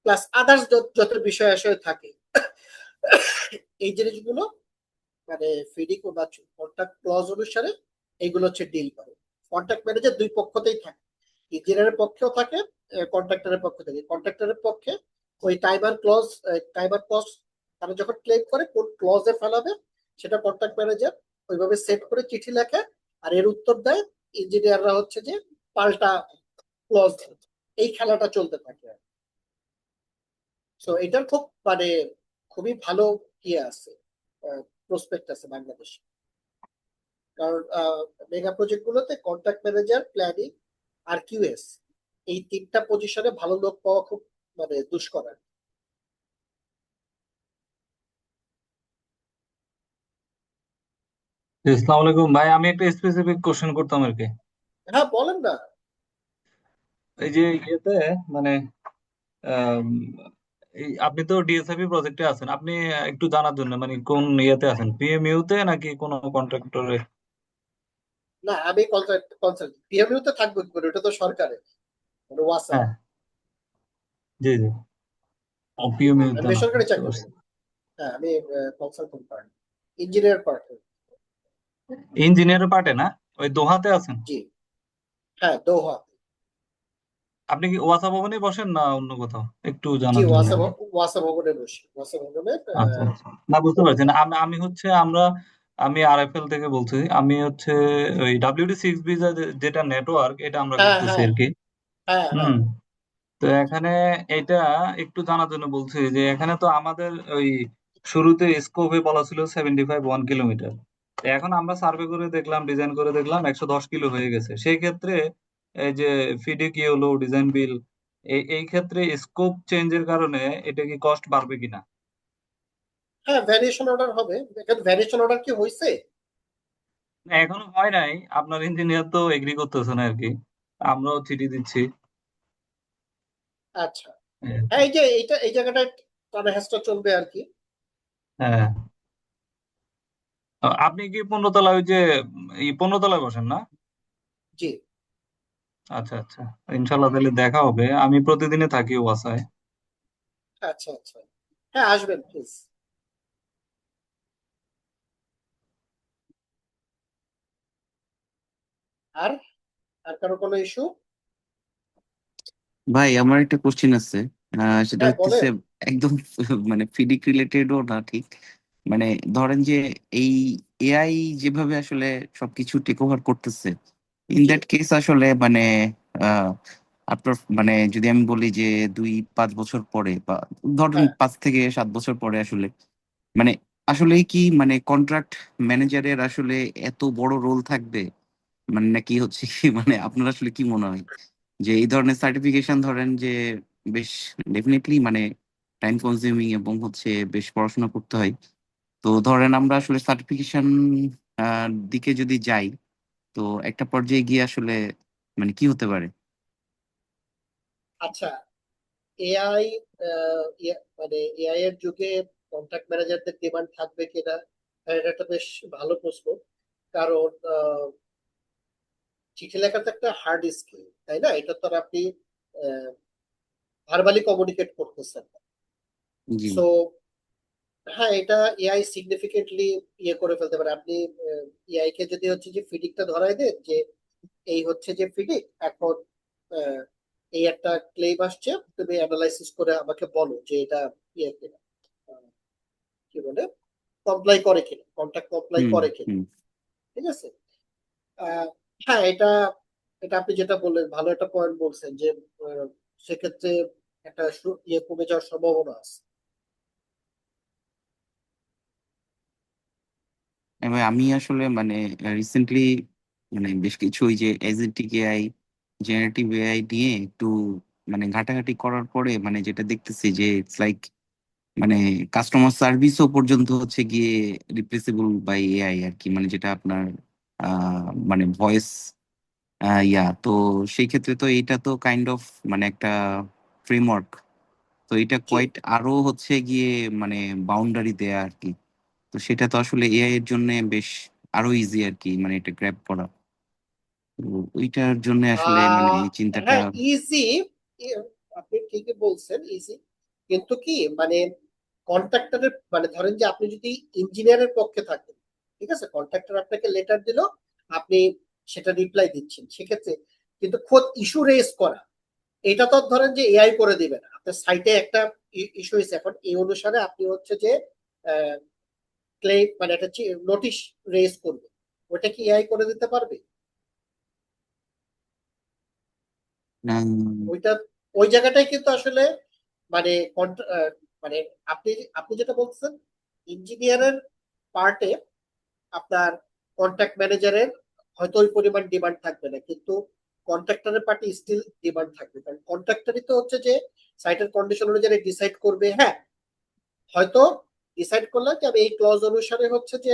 প্লাস আদার্স যত বিষয় আসলে থাকে, এই জিনিসগুলো মানে ফিডিং বা কন্ট্রাক্ট ক্লজ অনুসারে এইগুলো হচ্ছে ডিল করে। কন্ট্রাক্ট ম্যানেজার দুই পক্ষতেই থাকে, ইঞ্জিনিয়ারের পক্ষেও থাকে, কন্ট্রাক্টরের পক্ষ থেকে। কন্ট্রাক্টরের পক্ষে ওই টাইমার কস্ট তারা যখন ক্লেম করে কোন ক্লজে ফেলাবে, সেটা কন্ট্রাক্ট ম্যানেজার ওইভাবে সেট করে চিঠি লেখে, আর এর উত্তর দেয় ইঞ্জিনিয়াররা, হচ্ছে যে পাল্টা ক্লজ। এই খেলাটা চলতে থাকে। সো এটার খুব মানে খুবই ভালো ইয়ে আছে, প্রসপেক্ট আছে বাংলাদেশে। কারণ মেগা প্রজেক্ট গুলোতে কন্ট্রাক্ট ম্যানেজার, প্ল্যানিং আর কিউএস, এই তিনটা পজিশনে ভালো লোক পাওয়া খুব মানে দুষ্কর। আসসালামু আলাইকুম ভাই, আমি একটা স্পেসিফিক কোশ্চেন করতাম আর কি। হ্যাঁ, বলেন না। এই যে ইয়েতে মানে আম, এই আপনি তো ডিএসআইপি প্রজেক্টে আছেন, আপনি একটু জানার জন্য মানে কোন ইয়েতে আছেন, পিএমইউ তে নাকি কোনো কন্ট্রাক্টরে? না, আমি কনসাল্ট পিএমইউ তে থাকবো কি করে, ওটা তো সরকারের, মানে ওয়াসা। হ্যাঁ, জি জি, পিএমইউ আমি তে না, বেসরকারি বুঝতে চাকরি পারছি। করি। হ্যাঁ, আমি কনসালটেন্ট পার্ট, ইঞ্জিনিয়ার পার্ট। ইঞ্জিনিয়ারের পার্টে না, ওই দোহাতে আছেন? জি, হ্যাঁ, দোহা। আপনি কি ওয়াসা ভবনে বসেন না অন্য কোথাও, একটু জি, জানার জন্য আর কি। ওয়াসা ভবনে বসি, ওয়াসা ভবনের আচ্ছা আচ্ছা, না বুঝতে পারছি না, আমি আমি হচ্ছে আমরা আমি আরএফএল থেকে বলছি। আমি হচ্ছে ওই WD6B যেটা নেটওয়ার্ক, এটা আমরা হ্যাঁ, করতেছি হ্যাঁ, আর কি। হ্যাঁ, হ্যাঁ, হুম। তো এখানে এটা একটু জানার জন্য বলছি যে এখানে তো আমাদের ওই শুরুতে স্কোপে বলা ছিল 75 1 কিলোমিটার। এখন আমরা সার্ভে করে দেখলাম, ডিজাইন করে দেখলাম 110 কিলো হয়ে গেছে। সেই ক্ষেত্রে এই যে ফিডি কি হলো, ডিজাইন বিল, এই ক্ষেত্রে স্কোপ চেঞ্জের কারণে এটা কি কস্ট বাড়বে কিনা? হ্যাঁ, ভ্যারিয়েশন অর্ডার হবে। এখন ভ্যারিয়েশন অর্ডার কি হয়েছে? না, এখনো হয় নাই, আপনার ইঞ্জিনিয়ার তো এগ্রি করতেছে না আর কি, আমরাও চিঠি দিচ্ছি। আচ্ছা, হ্যাঁ, এই যে এই জায়গাটায় টানা হেঁচড়া চলবে আর কি। হ্যাঁ, আপনি কি 15 তলায় ওই যে 15 তলায় বসেন না? জি, আচ্ছা আচ্ছা, ইনশাল্লাহ তাহলে দেখা হবে, আমি প্রতিদিনে থাকি ওয়াসায়। আচ্ছা, আচ্ছা, হ্যাঁ, আসবেন প্লিজ। আর আর কারো কোনো ইস্যু? ভাই আমার একটা কোশ্চেন আছে, সেটা হ্যাঁ, হচ্ছে বলেন। একদম মানে ফিডিক রিলেটেডও না ঠিক। মানে ধরেন যে এই এআই যেভাবে আসলে সবকিছু টেক ওভার করতেছে, ইন জি, দ্যাট কেস আসলে মানে আহ আপনার মানে যদি আমি বলি যে 2-5 বছর পরে বা ধরেন হ্যাঁ, 5 থেকে 7 বছর পরে আসলে মানে আসলে কি মানে কন্ট্রাক্ট ম্যানেজারের আসলে এত বড় রোল থাকবে? মানে নাকি হচ্ছে কি মানে আপনার আসলে কি মনে হয় যে এই ধরনের সার্টিফিকেশন ধরেন যে বেশ ডেফিনেটলি মানে টাইম কনজিউমিং এবং হচ্ছে বেশ পড়াশোনা করতে হয়। তো ধরেন আমরা আসলে সার্টিফিকেশন দিকে যদি যাই, তো একটা পর্যায়ে গিয়ে আসলে মানে কি হতে পারে? আচ্ছা, এআই মানে এআই এর যুগে কন্ট্রাক্ট ম্যানেজারদের ডিমান্ড থাকবে কিনা, এটা একটা বেশ ভালো প্রশ্ন। কারণ চিঠি লেখা তো একটা হার্ড স্কিল, তাই না? এটা তো আর আপনি ভার্বালি কমিউনিকেট করতেছেন না। জি সো হ্যাঁ, এটা এআই সিগনিফিকেন্টলি ইয়ে করে ফেলতে পারে। আপনি এআই কে যদি হচ্ছে যে ফিডিকটা ধরাই দেন যে এই হচ্ছে যে ফিডিক, এখন আহ, এই একটা ক্লেম আসছে, তুমি অ্যানালাইসিস করে আমাকে বলো যে এটা ইয়ে কিনা, আহ, কি বলে, কমপ্লাই করে কিনা, কন্ট্রাক্ট কমপ্লাই হুম করে কিনা। হুম ঠিক আছে। আহ, হ্যাঁ, এটা এটা আপনি যেটা বললেন ভালো একটা পয়েন্ট বলছেন যে আহ, সেক্ষেত্রে একটা ইয়ে কমে যাওয়ার সম্ভাবনা আছে। এবার আমি আসলে মানে রিসেন্টলি মানে বেশ কিছু ওই যে এজেন্টিক এআই জেনারেটিভ এআই নিয়ে একটু মানে ঘাটাঘাটি করার পরে মানে যেটা দেখতেছি যে ইটস লাইক মানে কাস্টমার সার্ভিসও পর্যন্ত হচ্ছে গিয়ে রিপ্লেসেবল বাই এআই আর কি, মানে যেটা আপনার মানে ভয়েস তো সেই ক্ষেত্রে তো এইটা তো কাইন্ড অফ মানে একটা ফ্রেমওয়ার্ক, তো এটা জি। কোয়াইট আরো হচ্ছে গিয়ে মানে বাউন্ডারি দেয়া আর কি। তো সেটা তো আসলে এআই এর জন্য বেশ আরো ইজি আর কি, মানে এটা গ্র্যাব করা। তো ওইটার জন্য আসলে মানে আহ এই চিন্তাটা। হ্যাঁ, ইজি, আপনি ঠিকই বলছেন, ইজি। কিন্তু কি মানে কন্ট্রাক্টরের মানে ধরেন যে আপনি যদি ইঞ্জিনিয়ারের পক্ষে থাকেন, ঠিক আছে, কন্ট্রাক্টর আপনাকে লেটার দিল, আপনি সেটা রিপ্লাই দিচ্ছেন, সেক্ষেত্রে কিন্তু খোদ ইস্যু রেজ করা, এটা তো ধরেন যে এআই করে দিবে না। আপনার সাইটে একটা ইস্যু হয়েছে, এখন এই অনুসারে আপনি হচ্ছে যে ক্লেম মানে একটা নোটিশ রেজ করবে, ওটা কি এআই করে দিতে পারবে? উম, ওইটা ওই জায়গাটাই কিন্তু আসলে মানে মানে আপনি আপনি যেটা বলছেন ইঞ্জিনিয়ারের পার্টে আপনার কন্ট্রাক্ট ম্যানেজারের হয়তো ওই পরিমাণ ডিমান্ড থাকবে না, কিন্তু কন্ট্রাক্টরের পার্টি স্টিল ডিমান্ড থাকবে, কারণ কন্ট্রাক্টরই তো হচ্ছে যে সাইটের কন্ডিশন অনুযায়ী ডিসাইড করবে। হ্যাঁ, হয়তো ডিসাইড করলাম যে আমি এই ক্লজ অনুসারে হচ্ছে যে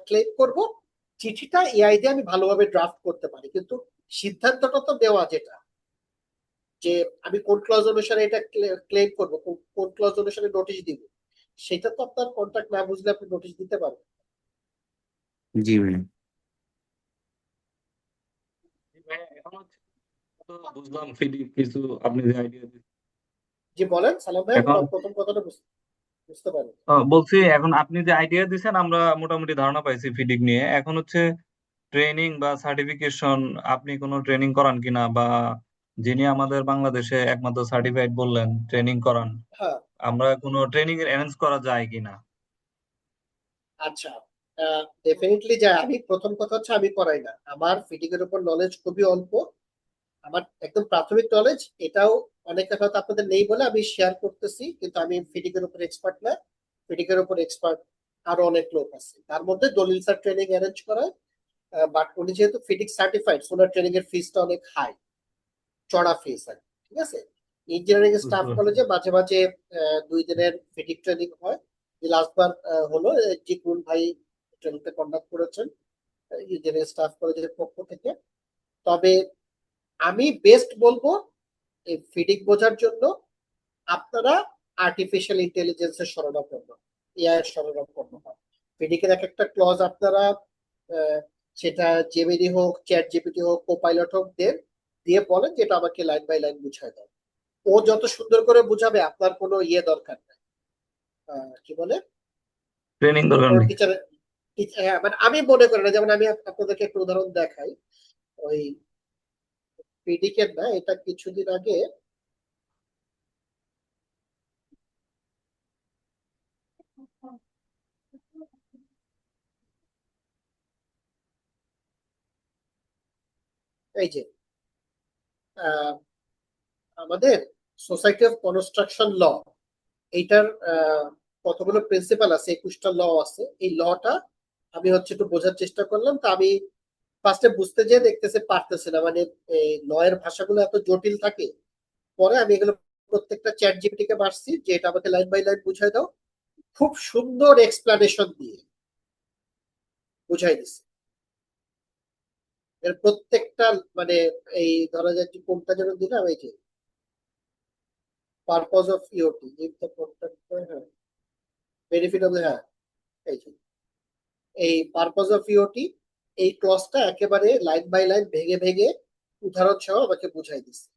ক্লেম করব, চিঠিটা এআই দিয়ে আমি ভালোভাবে ড্রাফট করতে পারি, কিন্তু সিদ্ধান্তটা তো দেওয়া যেটা যে আমি কোন ক্লজ অনুসারে এটা ক্লেম করব, কোন ক্লজ অনুসারে নোটিশ দিব, সেটা তো আপনার কন্ট্রাক্ট না বুঝলে আপনি নোটিশ দিতে পারবেন। জি ভাই। এখন হচ্ছে তো বুঝলাম ফিডি কিছু আপনি যে আইডিয়া দিচ্ছেন জি বলেন সালাম ভাই, এখন। প্রথম কথাটা বুঝতে পারেন। বলছি এখন আপনি যে আইডিয়া দিচ্ছেন আমরা মোটামুটি ধারণা পাইছি ফিডিক নিয়ে। এখন হচ্ছে ট্রেনিং বা সার্টিফিকেশন, আপনি কোনো ট্রেনিং করান কিনা, বা যিনি আমাদের বাংলাদেশে একমাত্র সার্টিফাইড বললেন ট্রেনিং করান, হ্যাঁ, আমরা কোনো ট্রেনিং এর অ্যারেঞ্জ করা যায় কিনা? আচ্ছা, ডেফিনেটলি যায়। আমি প্রথম কথা হচ্ছে আমি করাই না, আমার ফিটিং এর উপর নলেজ খুবই অল্প। আমার একদম প্রাথমিক নলেজ, এটাও অনেকের হয়তো আপনাদের নেই বলে আমি শেয়ার করতেছি, কিন্তু আমি ফিটিং এর উপর এক্সপার্ট না। ফিটিং এর উপর এক্সপার্ট আরো অনেক লোক আছে, তার মধ্যে দলিল স্যার ট্রেনিং অ্যারেঞ্জ করায়। বাট উনি যেহেতু ফিটিং সার্টিফাইড, সোনার ট্রেনিং এর ফিসটা অনেক হাই, চড়া ফিস আর কি, ঠিক আছে। ইঞ্জিনিয়ারিং বুঝতে স্টাফ পারছি। কলেজে মাঝে মাঝে 2 দিনের ফিটিং ট্রেনিং হয়। লাস্টবার হলো জিকুন ভাই ট্রেনিংটা কন্ডাক্ট করেছেন ইঞ্জিনিয়ারিং স্টাফ কলেজের পক্ষ থেকে। তবে আমি বেস্ট বলবো এই ফিডিং বোঝার জন্য আপনারা আর্টিফিশিয়াল ইন্টেলিজেন্সের শরণাপন্ন, এআই এর শরণাপন্ন হয়। ফিডিং এর এক একটা ক্লজ আপনারা আহ, সেটা জেমিনি হোক, চ্যাট জিপিটি হোক, কোপাইলট হোক, দিয়ে বলেন যেটা আমাকে লাইন বাই লাইন বুঝায় দাও। ও যত সুন্দর করে বুঝাবে, আপনার কোনো ইয়ে দরকার নাই, কি বলে, ট্রেনিং দরকার কোনো নেই। টিচার। মানে আমি মনে করি না, যেমন আমি আপনাদেরকে একটা উদাহরণ দেখাই। ওই ফিডিং এর না, এটা কিছুদিন আগে এই যে আহ, আমাদের সোসাইটি অফ কনস্ট্রাকশন ল, এইটার কতগুলো প্রিন্সিপাল আছে, 21টা ল আছে। এই লটা আমি হচ্ছে একটু বোঝার চেষ্টা করলাম, তা আমি ফার্স্টে বুঝতে যেয়ে দেখতেছে পারতেছে না, মানে এই ল এর ভাষাগুলো এত জটিল থাকে। পরে আমি এগুলো প্রত্যেকটা চ্যাট জিপিটি কে মারছি যে এটা আমাকে লাইন বাই লাইন বুঝাই দাও, খুব সুন্দর এক্সপ্লানেশন দিয়ে বুঝাই দিছে। এর প্রত্যেকটা মানে এই ধরা যাক যে কোনটা যেন দিলাম, এই যে purpose of EOT if the contractor benefit of the এই পারপজ অফ ইওটি এই ক্লজটা একেবারে লাইন বাই লাইন ভেঙে ভেঙে উদাহরণ সহ আমাকে বুঝাই দিচ্ছে।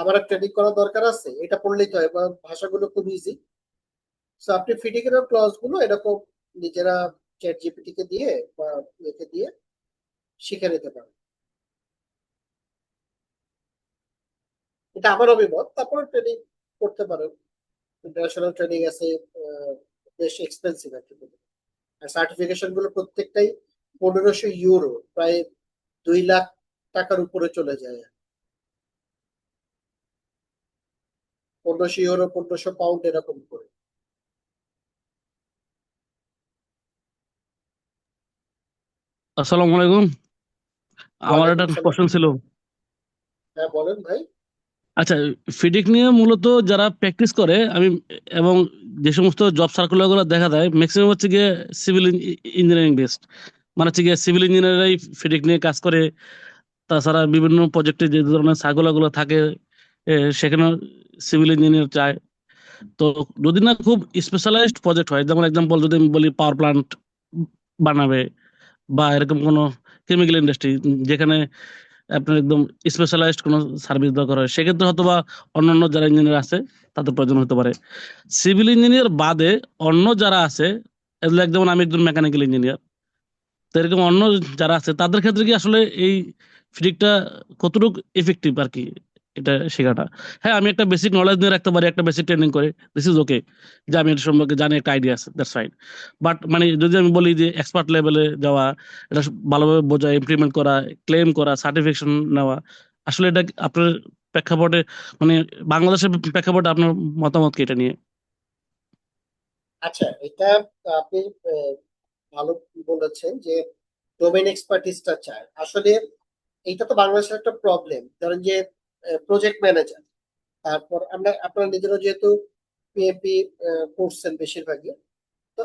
আমার ট্রেনিং করার দরকার আছে, এটা পড়লেই তো হয়, ভাষাগুলো খুব ইজি। সো আপনি ফিডিং এর ক্লজ গুলো এরকম নিজেরা চ্যাট জিপিটি কে দিয়ে বা একে দিয়ে শিখে নিতে পারেন। এটা আমার অভিমত। তারপরে ট্রেনিং করতে পারেন, ইন্টারন্যাশনাল ট্রেনিং আছে, বেশ এক্সপেন্সিভ আর কি। আর সার্টিফিকেশন গুলো প্রত্যেকটাই 1500 ইউরো, প্রায় 2 লাখ টাকার উপরে চলে যায়। 1500 ইউরো, 1500 পাউন্ড এরকম করে। আসসালামু আলাইকুম। আমার একটা ওয়ালাইকুম সালাম। কোশ্চেন ছিল। হ্যাঁ বলেন ভাই। আচ্ছা, ফিডিক নিয়ে মূলত যারা প্র্যাকটিস করে আমি এবং যে সমস্ত জব সার্কুলার গুলো দেখা যায় ম্যাক্সিমাম হচ্ছে গিয়ে সিভিল ইঞ্জিনিয়ারিং বেসড, মানে হচ্ছে গিয়ে সিভিল ইঞ্জিনিয়াররাই ফিডিক নিয়ে কাজ করে। তাছাড়া বিভিন্ন প্রজেক্টে যে ধরনের সার্কুলার গুলো থাকে সেখানে সিভিল ইঞ্জিনিয়ার চায়। তো যদি না খুব স্পেশালাইজড প্রজেক্ট হয়, যেমন এক্সাম্পল যদি আমি বলি পাওয়ার প্লান্ট বানাবে বা এরকম কোনো কেমিক্যাল ইন্ডাস্ট্রি যেখানে আপনার একদম স্পেশালাইজড কোনো সার্ভিস দরকার হয়, সেক্ষেত্রে হয়তো বা অন্যান্য যারা ইঞ্জিনিয়ার আছে তাদের প্রয়োজন হতে পারে। সিভিল ইঞ্জিনিয়ার বাদে অন্য যারা আছে, লাইক যেমন আমি একজন মেকানিক্যাল ইঞ্জিনিয়ার, তো এরকম অন্য যারা আছে তাদের ক্ষেত্রে কি আসলে এই ফিজিক্সটা কতটুকু এফেক্টিভ আর কি এটা শেখাটা? হ্যাঁ, আমি একটা বেসিক নলেজ নিয়ে রাখতে পারি, একটা বেসিক ট্রেনিং করে, দিস ইজ ওকে, যে আমি এটা সম্পর্কে জানি, একটা আইডিয়া আছে, দ্যাটস ফাইন। বাট মানে যদি আমি বলি যে এক্সপার্ট লেভেলে যাওয়া, এটা ভালোভাবে বোঝা, ইমপ্লিমেন্ট করা, ক্লেম করা, সার্টিফিকেশন নেওয়া, আসলে এটা আপনার প্রেক্ষাপটে, মানে বাংলাদেশের প্রেক্ষাপটে আপনার মতামত কি এটা নিয়ে? আচ্ছা, এটা আপনি ভালো বলেছেন যে ডোমেইন এক্সপার্টিসটা চায়। আসলে এইটা তো বাংলাদেশের একটা প্রবলেম। ধরেন যে প্রজেক্ট ম্যানেজার, তারপর আপনারা নিজেরা যেহেতু পিএমপি করছেন বেশিরভাগই, তো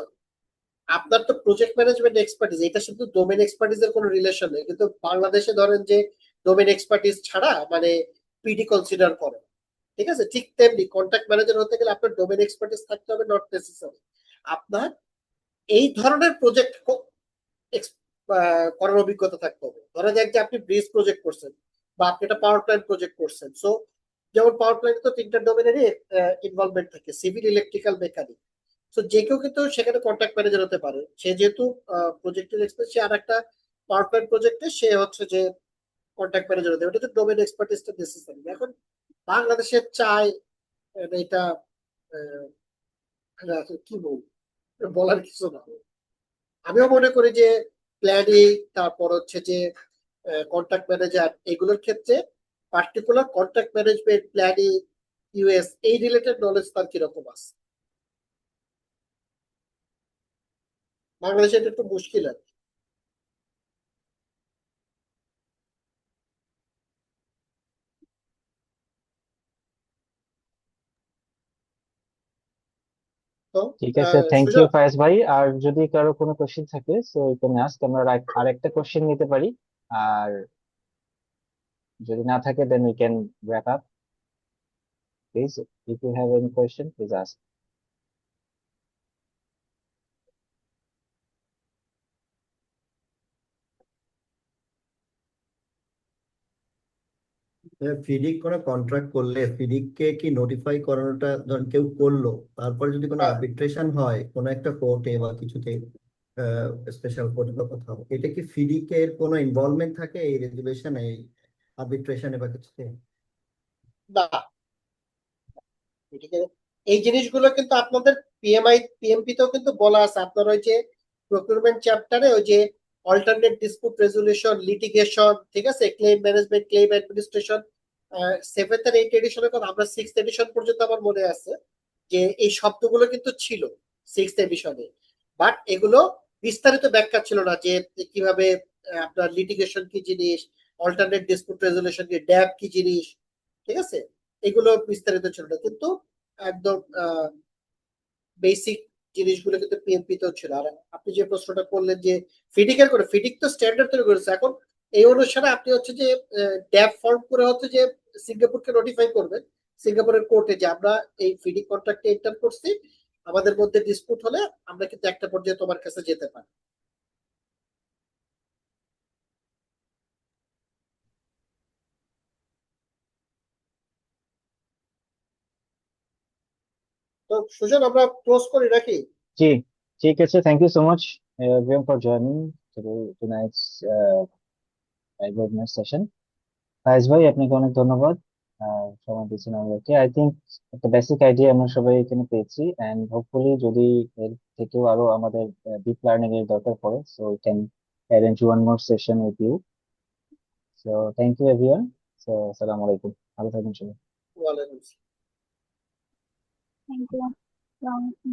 আপনার তো প্রজেক্ট ম্যানেজমেন্ট এক্সপার্টিস, এটা শুধু ডোমেইন এক্সপার্টিসের কোনো রিলেশন নেই। কিন্তু বাংলাদেশে ধরেন যে ডোমেইন এক্সপার্টিস ছাড়া মানে পিডি কনসিডার করে, ঠিক আছে? ঠিক তেমনি কন্ট্রাক্ট ম্যানেজার হতে গেলে আপনার ডোমেইন এক্সপার্টিস থাকতে হবে, নট নেসেসারি। আপনার এই ধরনের প্রজেক্ট করার অভিজ্ঞতা থাকতে হবে। ধরা যাক যে আপনি ব্রিজ প্রজেক্ট করছেন বা আপনি একটা পাওয়ার প্ল্যান্ট প্রজেক্ট করছেন। সো যেমন পাওয়ার প্ল্যান্ট তো 3টা ডোমেইনেরই ইনভলভমেন্ট থাকে, সিভিল, ইলেকট্রিক্যাল, মেকানিক। সো যে কেউ কিন্তু সেখানে কন্ট্রাক্ট ম্যানেজার হতে পারে। সে যেহেতু প্রজেক্টের এক্সপার্ট, সে আর একটা পাওয়ার প্ল্যান্ট প্রজেক্টে সে হচ্ছে যে কন্ট্রাক্ট ম্যানেজার হতে পারে। এটা তো ডোমেইন এক্সপার্টিসটা নেসেসারি। এখন বাংলাদেশে চাই এটা কি বলবো, বলার কিছু না। আমিও মনে করি যে প্ল্যানিং, তারপর হচ্ছে যে কন্ট্রাক্ট ম্যানেজার, এগুলোর ক্ষেত্রে particular contract management, planning, US এই রিলেটেড নলেজ তার কিরকম আছে। বাংলাদেশে এটা একটু মুশকিল আর কি। তো ঠিক আছে, থ্যাংক ইউ সুজন, ফায়েজ ভাই। আর যদি কারো কোনো কোশ্চেন থাকে সো ইউ ক্যান আস্ক, আমরা আরেকটা কোশ্চেন নিতে পারি। আর যদি না থাকে then we can wrap up. Please, if you have any question, please ask. Fittig কোনো কন্ট্রাক্ট করলে ফিডিক কে কি নোটিফাই করানোটা, ধরেন কেউ করলো, তারপরে যদি কোনো আর্বিট্রেশন হয় কোনো একটা কোর্টে বা কিছুতে, স্পেশাল কোর্টে বা কোথাও, এটা কি ফিডিক এর কোনো ইনভলভমেন্ট থাকে এই রেজুলেশনে, এই আর্বিট্রেশনে বা কিছুতে? না, এদিকে এই জিনিসগুলো কিন্তু আপনাদের পিএমপি তেও কিন্তু বলা আছে। আপনার ওই যে প্রকিউরমেন্ট চ্যাপ্টারে ওই যে অল্টারনেট ডিসপিউট রেজলিউশন, লিটিগেশন, ঠিক আছে, claim management, claim administration, 7th আর 8th এডিশনের কথা, আমরা 6th এডিশন পর্যন্ত আমার মনে আছে যে এই শব্দগুলো কিন্তু ছিল 6th এডিশনে। বাট এগুলো বিস্তারিত ব্যাখ্যা ছিল না যে কিভাবে আপনার লিটিগেশন কি জিনিস, অল্টারনেট ডিসপিউট রেজলিউশন কি, ড্যাব কি জিনিস, ঠিক আছে, এগুলো বিস্তারিত ছিল না। কিন্তু একদম বেসিক জিনিসগুলো কিন্তু পিএমপি তেও ছিল। আর আপনি যে প্রশ্নটা করলেন যে ফিডিকের করে, ফিডিক তো স্ট্যান্ডার্ড তৈরি করেছে। এখন এই অনুসারে আপনি হচ্ছে যে ড্যাব ফর্ম করে হচ্ছে যে সিঙ্গাপুরকে নোটিফাই করবেন, সিঙ্গাপুরের কোর্টে যে আমরা এই ফিডিং কন্ট্রাক্টে এন্টার করছি, আমাদের মধ্যে ডিসপুট হলে আমরা কিন্তু একটা পর্যায়ে তোমার কাছে যেতে পারি। তো সুজন, আমরা ক্লোজ করি নাকি? জি, ঠিক আছে। Thank you so much everyone for joining tonight's live webinar session. Faiz ভাই, আপনাকে অনেক ধন্যবাদ সময় দিয়েছেন আমাদেরকে। আই থিঙ্ক একটা বেসিক আইডিয়া আমরা সবাই এখানে পেয়েছি, এন্ড হোপফুলি যদি এর থেকেও আরো আমাদের ডিপ লার্নিং এর দরকার পড়ে, so we can arrange one more session with you. So thank you everyone. So আসসালামু আলাইকুম, ভালো থাকবেন সবাই। ওয়ালাইকুম আসসালাম। Thank you.